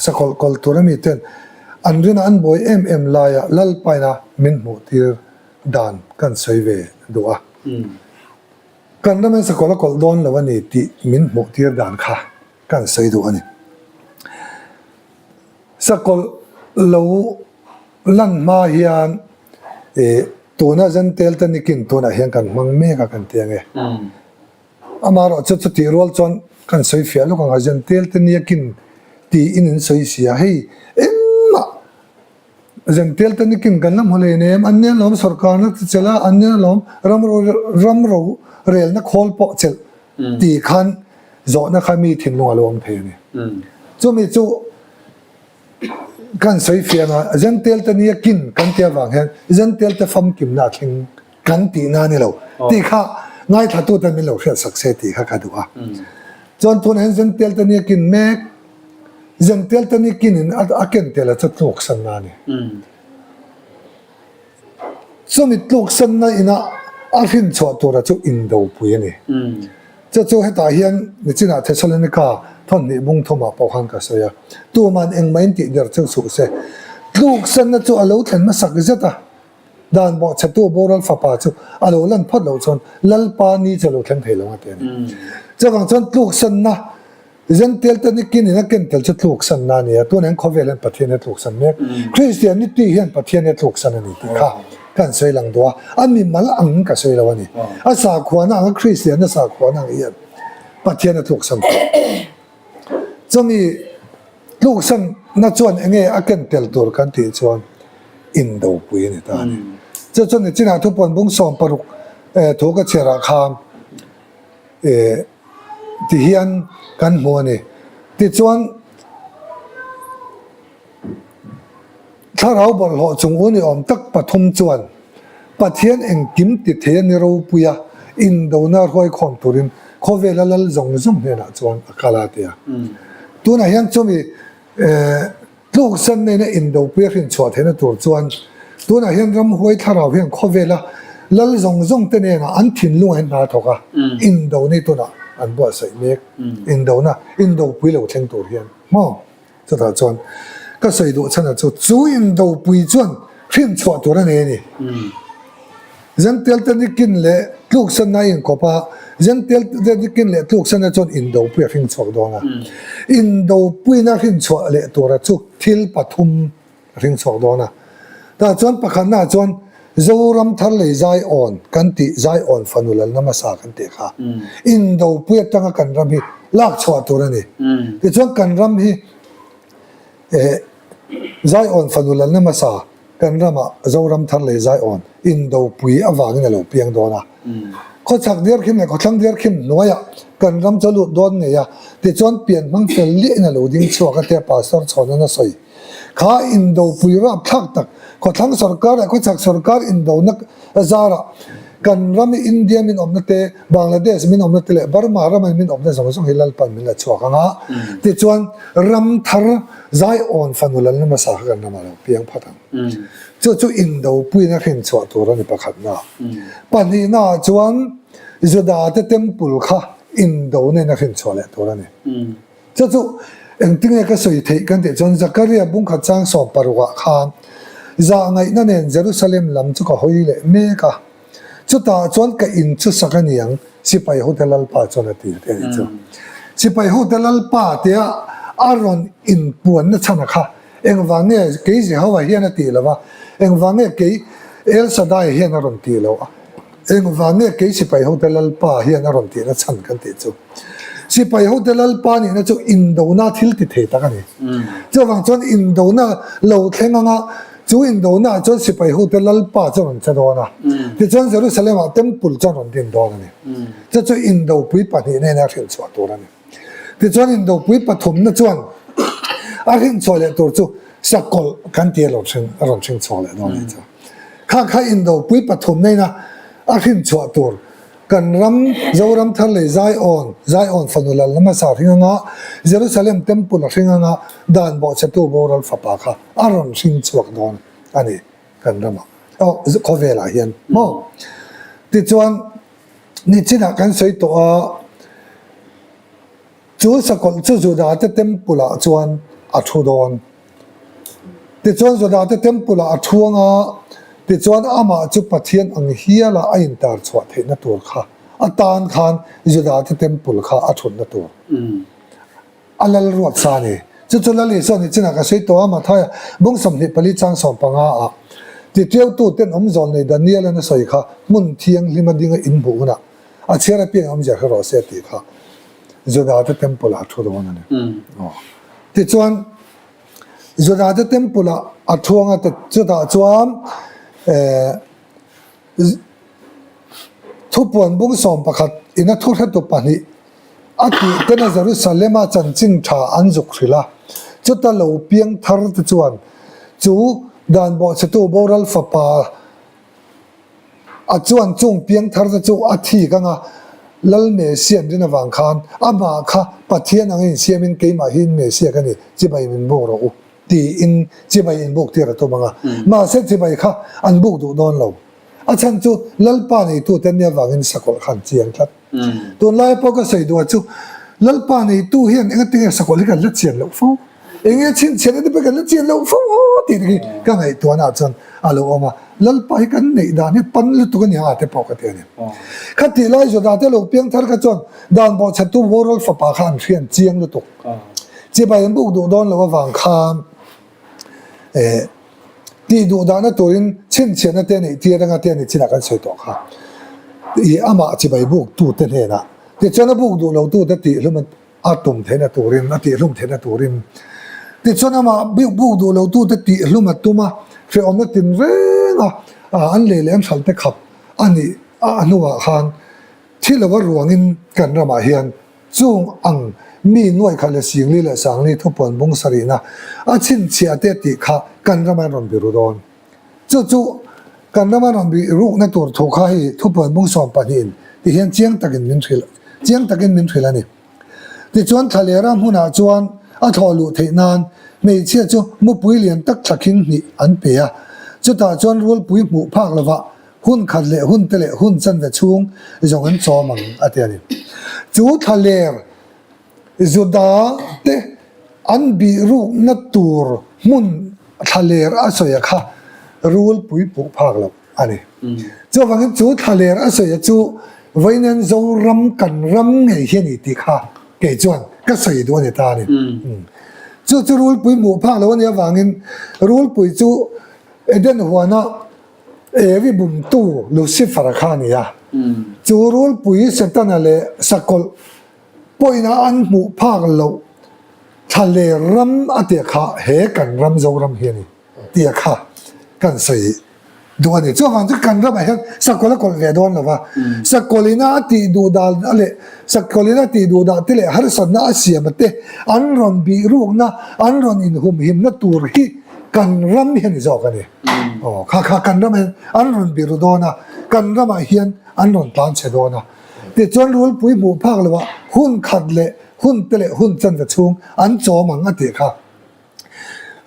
สกอลตัวนั้นมีเต็นอันเรื่องอันบอยลายลัลไปนะมินหมดที่ด่านกันใส่เวดูกันรำให้สกอลโดนแล้ววันนี้ที่มินหมดที่ด่านค่ะกันใส่ดูอันนี้สกอลเราลั่นมาเฮียนตัวน่าจะเตลตันนี่กินตัวน่ะเฮียนกันมังเมฆกันเตียงมารอจุดที่รัวจนกันสวยเฟียลูกของอาจารย์เตลตันนี่กินตีอินสวยเสียให้มาอาจารย์เตลตันนี่กินกันน้ำหัวเลยเนี่ยอันนี้ล้อมสกัดนักเจริญอันนี้ล้อมรำรูเรียลนักโคลปอเจลตีขันจอดนักมีทิ้งลงอารมณ์เพนี่จู่มีจู่กันสวยเฟียนะจันเตลตันนี่กินกันเทียบางแห่งจันเตลตันฟังกิมนาคิงกันตีนานี่เราตีข้าง่ายถ้าตัวแต่ไม่เราเชื่อสักเซตีข้ากันดูจนตัวนั้นจันเตลตันนี่กินแม็กจันเตลตันนี่กินอักเกนเตลจะถูกสันนานี่สมิตลูกสันนาอินะอาฟินชวตัวเราจะอินโดปุยนี่จะให้ตาเฮียนนี่จีน่าเทสโลนิกาท่อนนี้บุ้งทมาปอขันกันเสียตัวมันเองไม่ติดเดือดจึงสุเสลูกสันนะจูอาลูเห็นมาสักเจ็ดด่านบอกชัดตัวโบราณฟ้าป่าจูอาลูลั่นพัดเหล่าชนลัลปานี่จะลูกเห็นเพลงมาเตียนจะฟังชนลูกสันนะยันเตลตันนี่กินนี่นักกินเตลจะลูกสันนะเนี่ยตัวนั้นเขาเวลันปะเทียนลูกสันเนี่ยคริสเตียนนี่ตีเห็นปะเทียนลูกสันนี่ตีข้ากันสวยหลังตัวอันมีมันอังกันสวยแล้ววันนี้อาสาขวานังคริสเตียนอาสาขวานังเอียนปะเทียนลูกสันจะมีลูกสันน่าจวนเงี้ยอากันเตลตัวกันที่จวนอินโดปุยนี่ตานี่จะจวนนี่จีน่าทุกคนบุ้งสอมปรุกถูกกระเชราคามที่เฮียนกันหัวนี่ที่จวนถ้าเราบอกเราจงอุ้นี่อมตักปฐมจวนปะเทียนเองกิมติเทียนนี่เราปุยอินโดน่าร้อยคนตุรินเขาเวลาเราจงเนี่ยนะจวนกาลาเตียตัวนั้นยังจะมีลูกสันในอินโดเปียรินชวดเห็นตัวจวนตัวนั้นยังรำหวยถ้าเราเพียงเขาเวลาเราจงตัวเนี่ยนะอันถิ่นลุงเห็นนาทว่าอินโดนี่ตัวน่ะอันบัวใส่เมกอินโดน่ะอินโดปุยเราเช่นตัวเพียงมั่งจะถ้าจวนก็ใส่ดูฉันจะจูอินโดปุยจวนเพียงชวดตัวนั้นเองนี่ยันเตลตันนี่กินเละลูกสันนายก็ป่ะยันเตลตันนี่กินเละลูกสันนายจนอินโดปุยเพียงชวดตัวน่ะอินโดปุยน่ะเพียงชวดเละตัวละจุกทิลปฐุมเพียงชวดตัวน่ะแต่จวนประคันน่ะจวนโจรัมทัลเลยใจอ่อนกันติใจอ่อนฟันุลันน้ำมาสากันเตะค่ะอินโดปุยตั้งกันรำฮีลากชวดตัวนั่นนี่แต่จวนกันรำฮีใจอ่อนฟันุลันน้ำมาสากันรำอ่ะโจรัมทัลเลยใจอ่อนอินโดปุยอวางินเราเพียงโดนะเขาชักเดียร์ขึ้นเนี่ยเขาชักเดียร์ขึ้นน้อยอ่ะกันรำจะหลุดโดนเนี่ยแต่จวนเปลี่ยนมังเฟลลี่เนี่ยเราดิ้งชัวกันเตะป่าสอร์ชอนนั่นน่ะสิ ข้าอินโดปุยรับทักตักขอทั้งสรการก็จากสรการอินโดนักซาระกันรำอินเดียมินอมนัตเตบังกลาเทศมินอมนัตเตเลบาร์มารำมินอมนัตสมัยสงฮิลลัลปันมินละชัวกังะที่ชวนรำทาร์ไซออนฟันุลันมาสากันนามาเราเพียงพัฒน์จู่อินโดปุยนักเห็นชัวตัวรันประคัดนาปันนี้น่าชวนจุดาเตเต็มปุลข้าอินโดเนี่ยนักเห็นชัวเลยตัวรันเนี่ยจู่เอ็งติ้งเนี่ยก็สวยเทกันเดจนจักรีบุ้งขัดจ้างสอบปรุกะข้ามจะไงนั่นเองเยรูซาเล็มลำจุกหอยเล่เมกะจุดตาจวนกับอินจุดสักนิยังสิไปโฮเทลลป้าจวนตีเดียวจู่สิไปโฮเทลลป้าเดียอารอนอินปวนนั่นชนะค่ะเอ็งฟังเนี่ยเกี่ยสิเขาว่าเฮียนตีแล้ววะเอ็งฟังเนี่ยเกี่ยเอลซาได้เฮียนอารอนตีแล้วเอ็งฟังเนี่ยเกี่ยสิไปโฮเทลลป้าเฮียนอารอนตีนั่นชันกันตีจู่สิไปโฮเทลลป้านี่นั่นจู่อินโดนาทิลติเทตะกันนี่จู่ฟังจวนอินโดนาเราเท่งงะจู่อินโดนาจวนสิไปโฮเทลลป้าจวนจะโดนนะที่จวนเยรูซาเล็มเต็มปุลจวนดินโดนนี่จู่อินโดปุยปนี่เนี่ยนักเรียนสวดตัวนี่ที่จวนอินโดปุยปฐมนั่นจวนอาหินสวดเลยตัวจู่สักกลกันเตียลรอนเชิงสวดเลยโดนนี่จ้ะข้าอินโดปุยปฐมเนี่ยนะอาหินสวดตัวกันรำเจ้ารำทะเลไซออนฟันุลัลละมาสาริงงะเยรูซาเล็มเต็มปุลริงงะด่านบ่อเชตูโบรัลฟะปาค่ะอารอนชิงสวกดอนอันนี้กันรำขอเวลาเห็นโมติดจวนนี่จินักกันสวยตัวจูสกลจูดาเต็มปุลจวนอัดดอนติดจวนจูดาเต็มปุลอัดงะติดจวนอามาจุปะเทียนอังเฮียละอินตาร์สวัสดิ์นัตัวค่ะอัตานขานจุดาที่เต็มปุลค่ะอัฐนนัตัวอัลลรวดซานีจุดละลิส่วนนี้จินักสิตัวมาท้ายบุ้งสมนิปริจังสองปังอาติดเที่ยวตู้เต้นอมจอนในดันเนียลนะสอยค่ะมุนเทียงลิมาดิงอินบุนะอาเชียร์เปียงอมจะให้รอเสียตีค่ะจุดาที่เต็มปุลอัฐดอนนั่นติดจวนจุดาที่เต็มปุลอัฐวงแต่จุดาจวนทุบปวนบุ้งสมประคัดอินทุเรตุปานีอาทิตย์นั้นเยรูซาเล็มจันจิงชาอันจุกริลาจุดตะลูเปียงทาร์ตจวนจู่ด่านบ่อเชตูโบรัลฟปาจวนจุงเปียงทาร์ตจู่อาทิตย์กังลัลเมเซียนดินวังคานอามาค่ะปัจเจียนังอินเซียมินเกยมาหินเมเซียกันนี่จิบายมินโบรอตีอินจิบายอินบุกที่ระตัวมังมาเสร็จจิบายค่ะอันบุกดูโดนเราอาจารย์จู่ลัลปานี่ตัวเต็มเนี่ยวังอินสกุลขันเจียงครับตัวไล่พวกก็ใส่ดูจู่ลัลปานี่ตัวเฮียนเอ็งติงสกุลกันลัดเจียงแล้วฟูเอ็งชินเชียนได้ไปกันลัดเจียงแล้วฟูตีนี้ก็ไงตัวน่าจนอาลูออกมาลัลปากันในด่านนี้ปั้นลุตัวกันยังอาจจะพอกันเนี่ยขัดที่ไล่จุดด่านที่เราเพียงทาร์กจนด่านบ่อชัดตัววอรัลฟปาขันเชียนเจียงลุตุกจิบายอินบุกดูโดนแล้ววังคามที่ดูด่านตัวนี้ชินเชียนนั่นเองที่ระงับเองที่นักการใช้ตัวค่ะอีอามาจิบายบุกตูเต็นเองนะที่ฉันบุกดูเราตูแต่ตีลุ่มอาตุมเทนตัวริมตีลุ่มเทนตัวริมที่ฉันมาบุกดูเราตูแต่ตีลุ่มตุมาเฟอมตินเรงอันเลี้ยงฉันไปขับอันนี้อันนู้นขันที่เราว่าหลวงอินกันระมาเฮียนจุงอังมีหน่วยขันเลสิงลีและสังลีทุบปนบุงสรีนะอาชินเชียเตติข้ากันระมารอนบิรุดอนจู่กันระมารอนบิรุนั่นตัวถูกข้าให้ทุบปนบุงสอมปนินที่เห็นเจียงตะกินมินทริลเจียงตะกินมินทริลนี่ที่จวนทะเลรำหุนาจวนอัทอลุเทนานไม่เชื่อจู่มุปุยเลียนตักชักขิงนี่อันเปียจู่ตาจวนรัวปุยหมู่ภาคละวะหุ่นขัดเละหุ่นเตะหุ่นจันเวชุงจงอันจอมังอัตยานี่จู่ทะเลจุดาเตอันบิรุนัตตูร์มุนทะเลอาศัยค่ะรูลปุยปุภาคเราอันนี้จู่ฟังจู่ทะเลอาศัยจู่วัยนั้นจะรำกันรำไงเห็นอีติค่ะเกจวนก็ใส่ตัวในตานี่จู่รูลปุยหมู่ภาคเราเนี่ยฟังรูลปุยจู่เดินหัวน่ะวิบุมตู้ลูซิฟาร์คานี่ยจู่รูลปุยเสร็จนั่นแหละสกุลปอยน่ะอันหมู่ภาคเราทะเลรำอเตียค่ะเฮกันรำเจ้ารำเฮียนี่เตียค่ะกันใส่ดูอันนี้จู่ฟังจะกันรำไอ้เห็นสกุลละคนเวดอนหรอวะสกุลินาตีดูดาลอะไรสกุลินาตีดูดาที่เลยฮาร์สันน่าเสียมาเตอันรอนบีรูกนะอันรอนอินหุมหิมนะตูร์ฮี กันรำเฮียนจอกันนี่อ๋อข้ากันรำเฮียนอันรอนบิรุโดนะกันรำเฮียนอันรอนตานเชโดนะแต่จนรู้ปุยหมู่ภาคเลยว่าหุ่นขัดเละหุ่นเตะหุ่นจันทร์ชุงอันจอมังอติค่ะ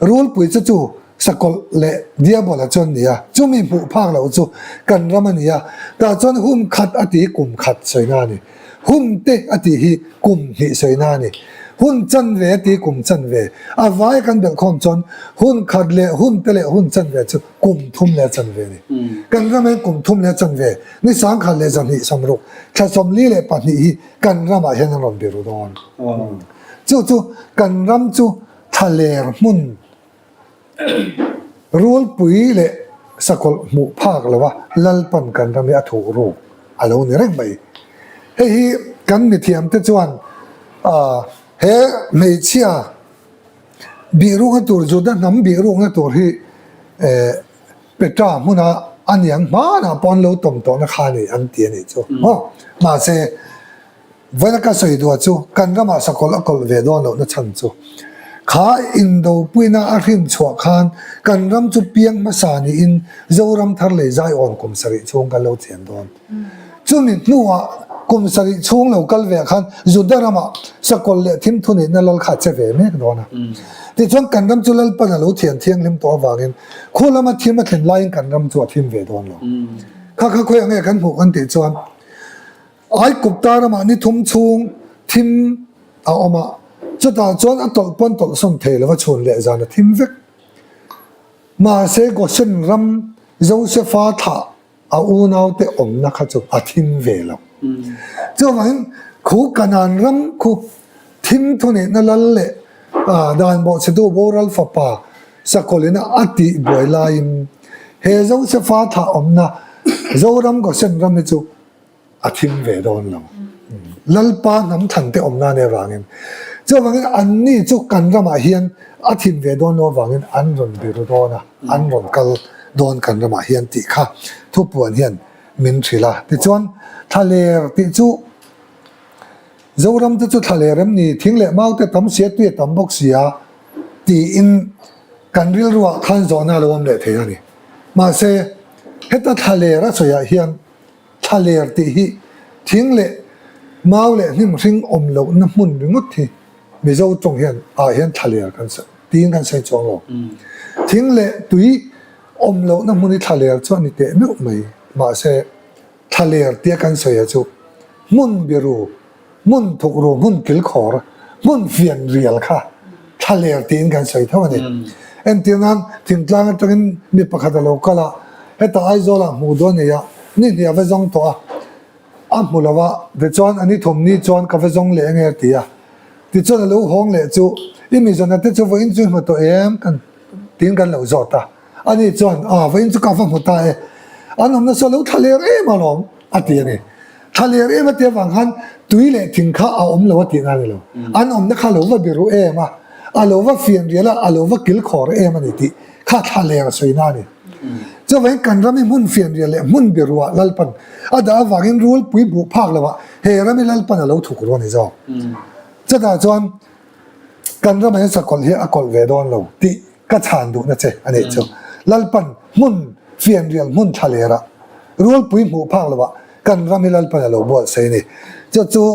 รู้ปุยจะจู่สกอลเละเดียบอลจนเนี่ยจู่มีหมู่ภาคเราจู่กันรำเนี่ยแต่จนหุ่นขัดอติกลุ่มขัดสวยนานี่หุ่นเตะอติฮีกลุ่มฮีสวยนานี่หุ่นจันเวตีกลุ่มจันเวอาไว้กันเด็กคนจนหุ่นขัดเละหุ่นเตะหุ่นจันเวจู่กลุ่มทุ่มเละจันเวนี่กันรำกลุ่มทุ่มเละจันเวนี่สังขัดเละจันฮีสมรุกถ้าสมลีเละปันฮีกันรำเห็นรอนเบรุดอนจู่กันรำจู่ทะเลมุนรู้ปุยเละสกอลหมู่ภาคเลยว่าลัลปันกันรำเนี่ยถูกรู้อะไรนี่เร่งไปเฮ้ยกันมีเทียมเตจวนเฮ้ไม่เชื่อบีรุ่งตัวจุดนั้นน้ำบีรุ่งตัวที่เป็ดจ้ามุนะอันยังมานะปอนเราต้มตัวนักข่านี่อันเตียนี่จู่มาเสวันก็สวยตัวจู่กันรำมาสกอลอักลเวดอนเราเนี่ยฉันจู่ข้าอินโดปุยน่าอาริมชัวขานกันรำจู่เปียงมาสานีอินเจ้ารำทะเลใจอ่อนกุมสริช่วงกันเราเทียนดอนจู่นี่นัวกุมสริช่วงเรากัลเวขันจุดเดรามาสกอลเลทิมทุนินนั่นเราขาดเจเวเมกโดนะที่ช่วงกันรำจู่เราปนเราเทียนเทียงลิมตัววางินคนละมาเทียมมาเห็นไล่กันรำจู่ทิมเวดอนเราข้าคุยอะไรกันผูกกันติดจวนไอ้กุบตารามานี่ทุ่มช่วงทิมเอาออกมาจะตาจวนอัตลปนตลสนเทลว่าชนเละจานทิมเวกมาเสกเส้นรำเจ้าเสฟ้าถาเอาอูนเอาเตอมนักจุอาทิมเวลเจ้าวันคู่กันนรำคู่ทิมทุนนั่นละเละดานบอกเสดูโบรัลฟ้าป่าสกอลินะอติบวยลายเฮเจ้าเสฟ้าถาอมนะเจ้ารำก็เส้นรำจุอาทิมเวดอนเราลัลป้าน้ำทันเตอมนาเนรังเจ้าวันอันนี้จุกันรำมาเฮียนอาทิมเวดอนโนวังอันรอนบิรุโดนะอันรอนกัลโดนกันรำมาเฮียนติค่ะทุบปวนเฮียนมินทรีละติจวนทะเลติจุเจ้ารำติจุทะเลรำนี่ทิ้งเละเมาแต่ตำเสียตัวตำบกเสียตีอินกันริลรัวขันโซนาลวมเละเทียนี่มาเสเฮตทะเลระสวยเฮียนทะเลติหิทิ้งเละเมาเละนี่มันริงอมเหลวน้ำมุนรึงดทีมีเจ้าจงเฮียนเฮียนทะเลกันสัตีนกันใส่จงเราทิ้งเละตุยอมเหลวน้ำมุนที่ทะเลจวนนี่เตะไม่ไม่มาเสทะเลเตียกันสวยจุมุนบิรูมุนทุกรูมุนกิลขอร์มุนเวียนเรียลค่ะทะเลตีนกันสวยเท่านี้เอ็นที่นั้นถึงกลางตรงนี้มีประคตโลกละเฮตไอโซล่ามูดอนเนี่ยนี่เนี่ยไปจงตัวมูลว่าเดี๋ยวจวนอันนี้ทุ่มนี่จวนกับไปจงเลี้ยงเงี้ยตีที่จวนเราห้องเลี้ยจูอีมีจวนที่จวนอินจูมาตัวกันตีนกันเราจอดอันนี้จวนว่าอินจูกับฟังหัวตายอันนั้นเราเราทะเลมาล้อมอันนี้นี่ทะเลมาเที่ยวฟังหันตุยเละถึงข้าเอาเราว่าตีนั่นเลยอันนักข่าวเราว่าบิรูมาเราว่าฟินเรียละเราว่ากิลขอร์มันนี่ที่ข้าทะเลสวยนั่นนี่เจ้าเวกันรำไม่มุ่นเฟียนเรียลมุ่นบิรัวลัลปันดาวากินรู้ปุยบุภาคเลยว่าเฮรำไม่ลัลปันเราถูกรู้นี่เจ้าจวนกันรำไม่สกอลเฮอากอลเวดอนเราที่กัจฉันดูนะเจ้อันนี้เจ้าลัลปันมุ่นเฟียนเรียลมุ่นทะเลระรู้ปุยบุภาคเลยว่ากันรำไม่ลัลปันเราบวชเสนี่เจ้า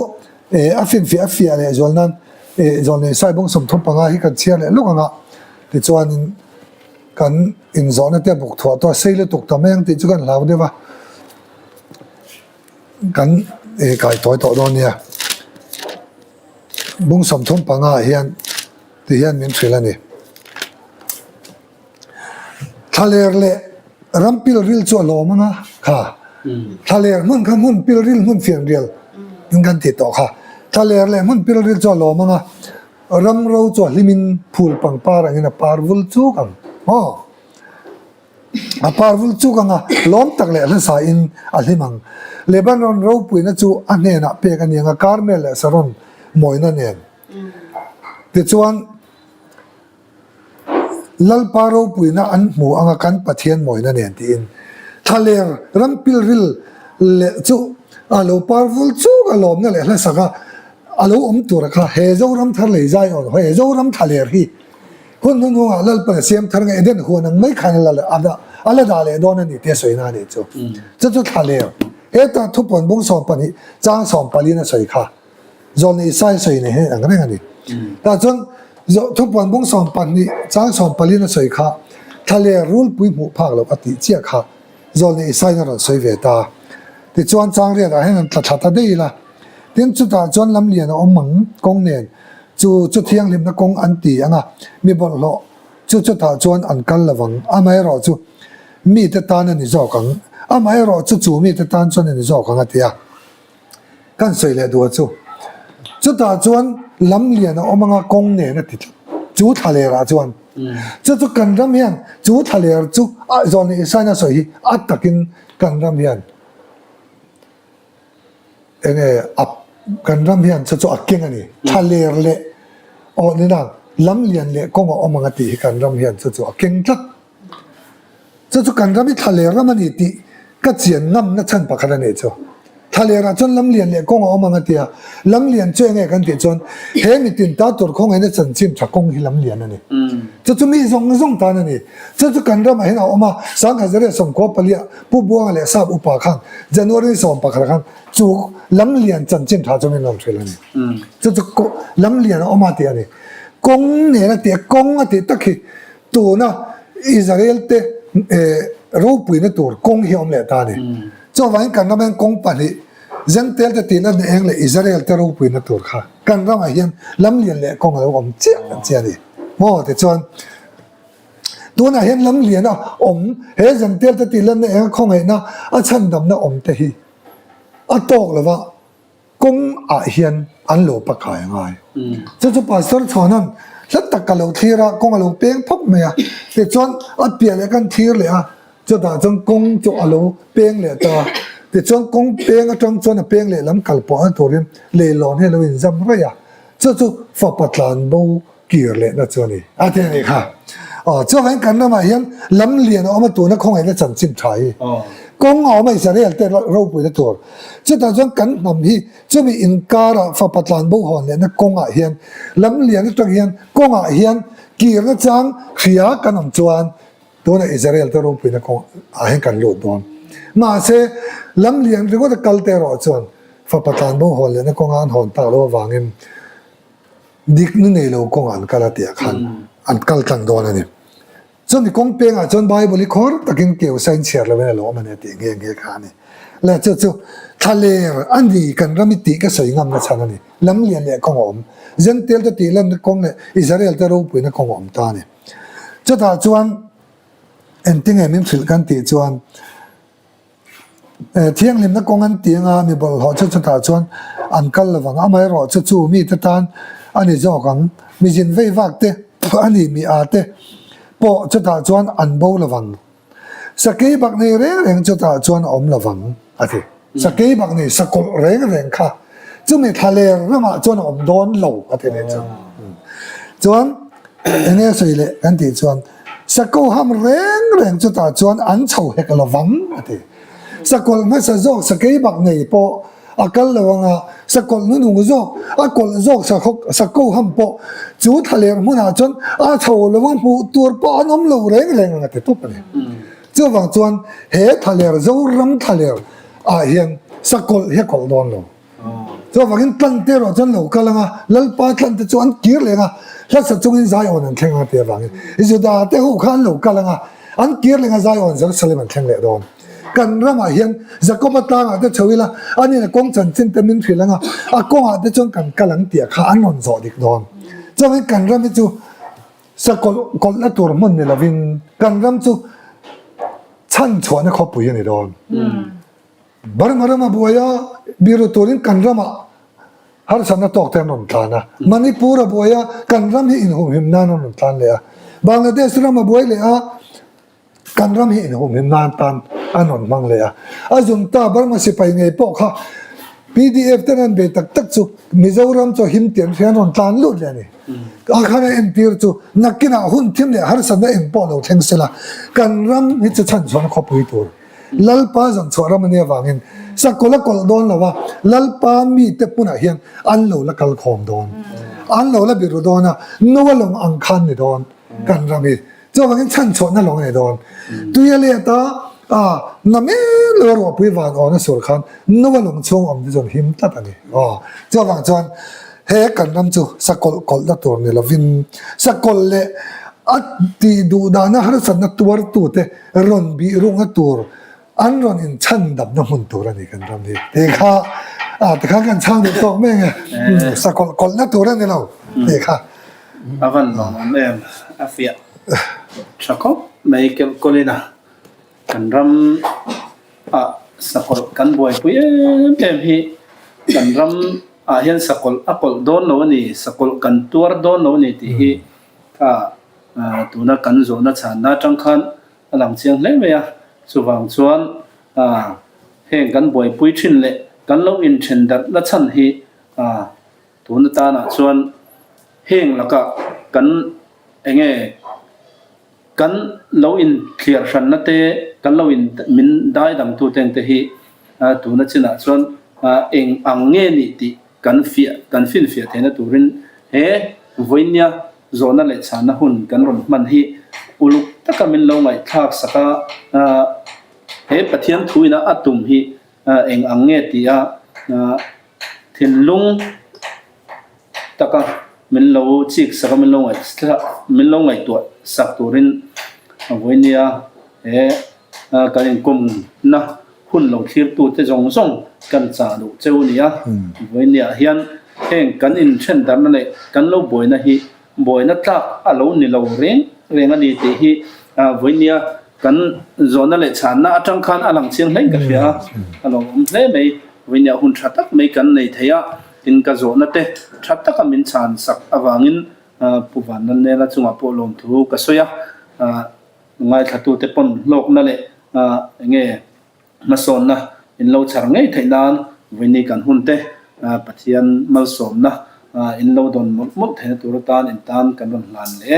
อัฟฟิอะไรจวนนั้นจวนนี้ใส่บุ้งสมทบปังอาฮิกันเชียร์เลยลูกอ่ะที่จวนกันอินโซนเตะบุกถั่วตัวเซลล์ตกตัวแม่งติดจุกันเราได้ปะกันไก่ตัวโดนเนี่ยบุ้งสมทบปังอาเฮียนที่เฮียนมินทรีละนี่ทะเลเละรำปิลริลจัวโลมั้งค่ะทะเลมุ่นขมุ่นปิลริลมุ่นเฟียนเรียลยังกันติดต่อค่ะทะเลเละมุ่นปิลริลจัวโลมั้งรำเราจัวลิมินพูลปังปาร์อย่างนี้นะปาร์วุลจูกันปาร์วุลจูกังล้อมตักเละสายอินอะไรมั่งเลบานอนเราปุยนะจูอันเนน่ะเปียกันยังคาร์เมลสรอนมอยนั่นเองแต่จวนลัลปาเราปุยนะอันหมู่อังกันปะเทียนมอยนั่นเองที่อินทะเลรัมปิลริลเลจูเราปาร์วุลจูกันล้อมนั่นแหละสักเราตัวระค่ะเฮโจรัมทะเลใจอ่อนเฮโจรัมทะเลที่ hun hun wa lal pa siam thar nga eden hu nang mai khan la ala da le don ni te soi na de chu chu thale eta thu pon bung som pa ni chang som pa li na soi kha zon ni sai soi ne he ang nga ni ta chon thu pon bung som pa ni chang som pa li na soi kha thale rul pui mu phak lo ati chia kha zon ni sai na ron soi ve ta ti chuan chang ria da hen an tha tha dei la tin chu ta chuan lam lian om mang kong nen chu thiang lim na kong an ti anga mi bol lo chu ta chuan an kal lawang amai ro chu mi te tan ni zo kang amai ro chu mi te tan chuan ni zo kang atia kan soi le du chu ta chuan lam lian om anga kong ne na ti chu thale ra chuan chu kan ram hian chu thale chu a zon ni sai na soi at takin kan ram hian enge ap kan ram hian chu akeng ani thaler le o ni na lam lian le kong o manga ti kan ram hian chu akeng tat chu kan ram i thaler ram ani ti ka chian ngam na chan pa khana ne chu thaler ra chon lam lian le kong o manga ti lam lian che nge kan ti chon he mi tin ta tur khong ene chan chim tha kong hi lam lian ani chu mi zong ta na ni chu kan ram a hena oma sang ha zare som ko palia pu buang le sab upa khang january som pa khang chu lam lian chan chim tha chon nam thel ani chu ko lam lian oma ti ani kong ne na te kong a te takhi tu na israel te ro pui na tur kong hi om le ta ni cho wang kan na men kong pa ni zen tel te tin na eng le israel te ro pui na tur kha kan ra ma hian lam lian le kong lo om che ni mo te chon tu na hian lam lian a om he zen tel te tin na eng khong ai na a chan dam na om te hi a tok la wa kong a hian an lo pa kai ngai chu pastor chonan lat tak ka lo thira kong lo peng phok me a te chon a pia le kan thir le a chu ta chong kong chu a lo peng le ta te chon kong peng a tong chon a peng le lam kal po a torin le lon he lo in zam ra ya chu fa patlan bo kir le na choni a te ni kha chu han kan na ma hian lam lian o ma tu na khong ai na chan chim thai kong o mai sa re te ro pui na tur chu ta chon kan nam hi chu mi in kara fa patlan bo hon le na kong a hian lam lian to hian kong a hian kir na chang khia kan am chuan to na israel te ro pui na kong a hen kan lo don ma se lam lian ri ko ta kal te ro chuan fa patlan bo hon le na kong an hon ta lo wangin dik nu nei lo kong an kala tia khan an kal tang don ani chon kong peng a chon bible khor takin keu sain cher la lo man ti nge kha ni la chu thale an di kan ramiti ka soi ngam na chana ni lam lian le kong om zen tel to ti lam kong le israel ta ro pu na kong om ta ni chu ta chuan en ting e min thil kan ti chuan thiang lim na kong an ti nga mi bol ho chu ta chuan an kal lawang amai ro chu mi ta tan ani zo kang mi jin vei vak te ani mi a te po chu ta chuan an bo lawang sakei bak nei reng chu ta chuan om lawang ati sakei bak nei sakol reng kha chu mi thale rama chuan om don lo ati ne chuan ene soi le kan ti chuan sakol ham reng chu ta chuan an chho hek lawang ati sakol ma sa zo sakei bak nei po akal lawanga sakol nu nu zo akol zo sakol ham po chu thale muna chuan a chho lawang pu tur po anom lo reng ati tu pa ni chu wang chuan he thale zo ram thale a hian sakol he kol don lo chu wangin tlan te ro chuan lo kalanga lalpa tlan te chuan kir lenga la sa chungin zai on an thenga te wangin isu da te hu khan lo kalanga an kir lenga zai on Jerusalem theng le don kan rama hian zakoba tanga te chawila ani na kong chan chin te min thilanga a kong a te chon kan kalang tia kha anon zo dik don chawin kan ram chu sakol kol la tur mon ne lavin kan ram chu chan chona kho pui ni don bar marama boya biro torin kan rama har sana tok te non tlana manipura boya kan ram hi in hum him na non tlan le a bangladesh rama boy le a kan ram hi in hum him na tan anon mang le a azum ta barma sipai ngei po kha pdf tanan be tak chu mizoram chu him tian fian on tan lut le ni a khana en pir chu nakina hun thim le har sana en po lo theng sela kan ram hi chu chan chon kho pui tur lalpa jang chora mane wangin sakola kol don lawa lalpa mi te puna hian an lo la kal khom don an lo la biru dona nowalong ang khan ni don กันรำอีเจ้ามันชั้นชนนั่นลงในดอนตัวเลี้ยตาน้ำเอ๋เลือดว่าปุยหวานอ่อนสุดขันนึกว่าลงช่วงอมที่จนหิมตัดอันนี้เจ้าบางจวนเฮกันรำจูสกลละตัวนี่ละวินสกลเล่อัดตีดูดานะฮาร์สันนัตัวตัวเตรอนบีรุ่งตัวอันรอนอินชั้นดับน้ำมันตัวนี่กันรำดีเด็กแต่ข้ากันช่างเด็กตกแม่งสกลละตัวนี่เราเด็กavan long em afia chako Michael Colina kan ram sakol kan boy pu em hi kan ram hian sakol akol don no ni sakol kan tuar don no ni ti hi tuna kan zo na chan na tang khan alang chiang hle me ya chuwang chuan heng kan boy pui thin le kan lo in chen dat la chan hi tuna ta na chuan heng laka kan enge kan lo in clear shan na te kan lo in min dai dang tu teng te hi tu na china chuan eng ang nge ni ti kan fin fia te na turin he voinia zona le chana hun kan ron man hi uluk taka min lo ngai thak saka he pathian thuina atum hi eng ang nge ti thin lung taka min lo chik saka min lo ngai tu sak turin voinia kan kum na hun lo thir tu te jong jong kan cha lu cheu nia voinia hian heng kan in chen dar na le kan lo boina hi boina tla alo ni lo reng ani te hi voinia kan zona le chan na atang khan alang chiang hleng ka fia alo hle mei voinia hun thatak mei kan nei theya tin ka zona te thataka min chan sak awangin puwan nan ne la chunga po lom thu ka soya ngai thatu te pon lok na le nge mason na in lo char ngai thainan vini kan hun te pathian mal som na in lo don mot the tur tan in tan kan ron lan le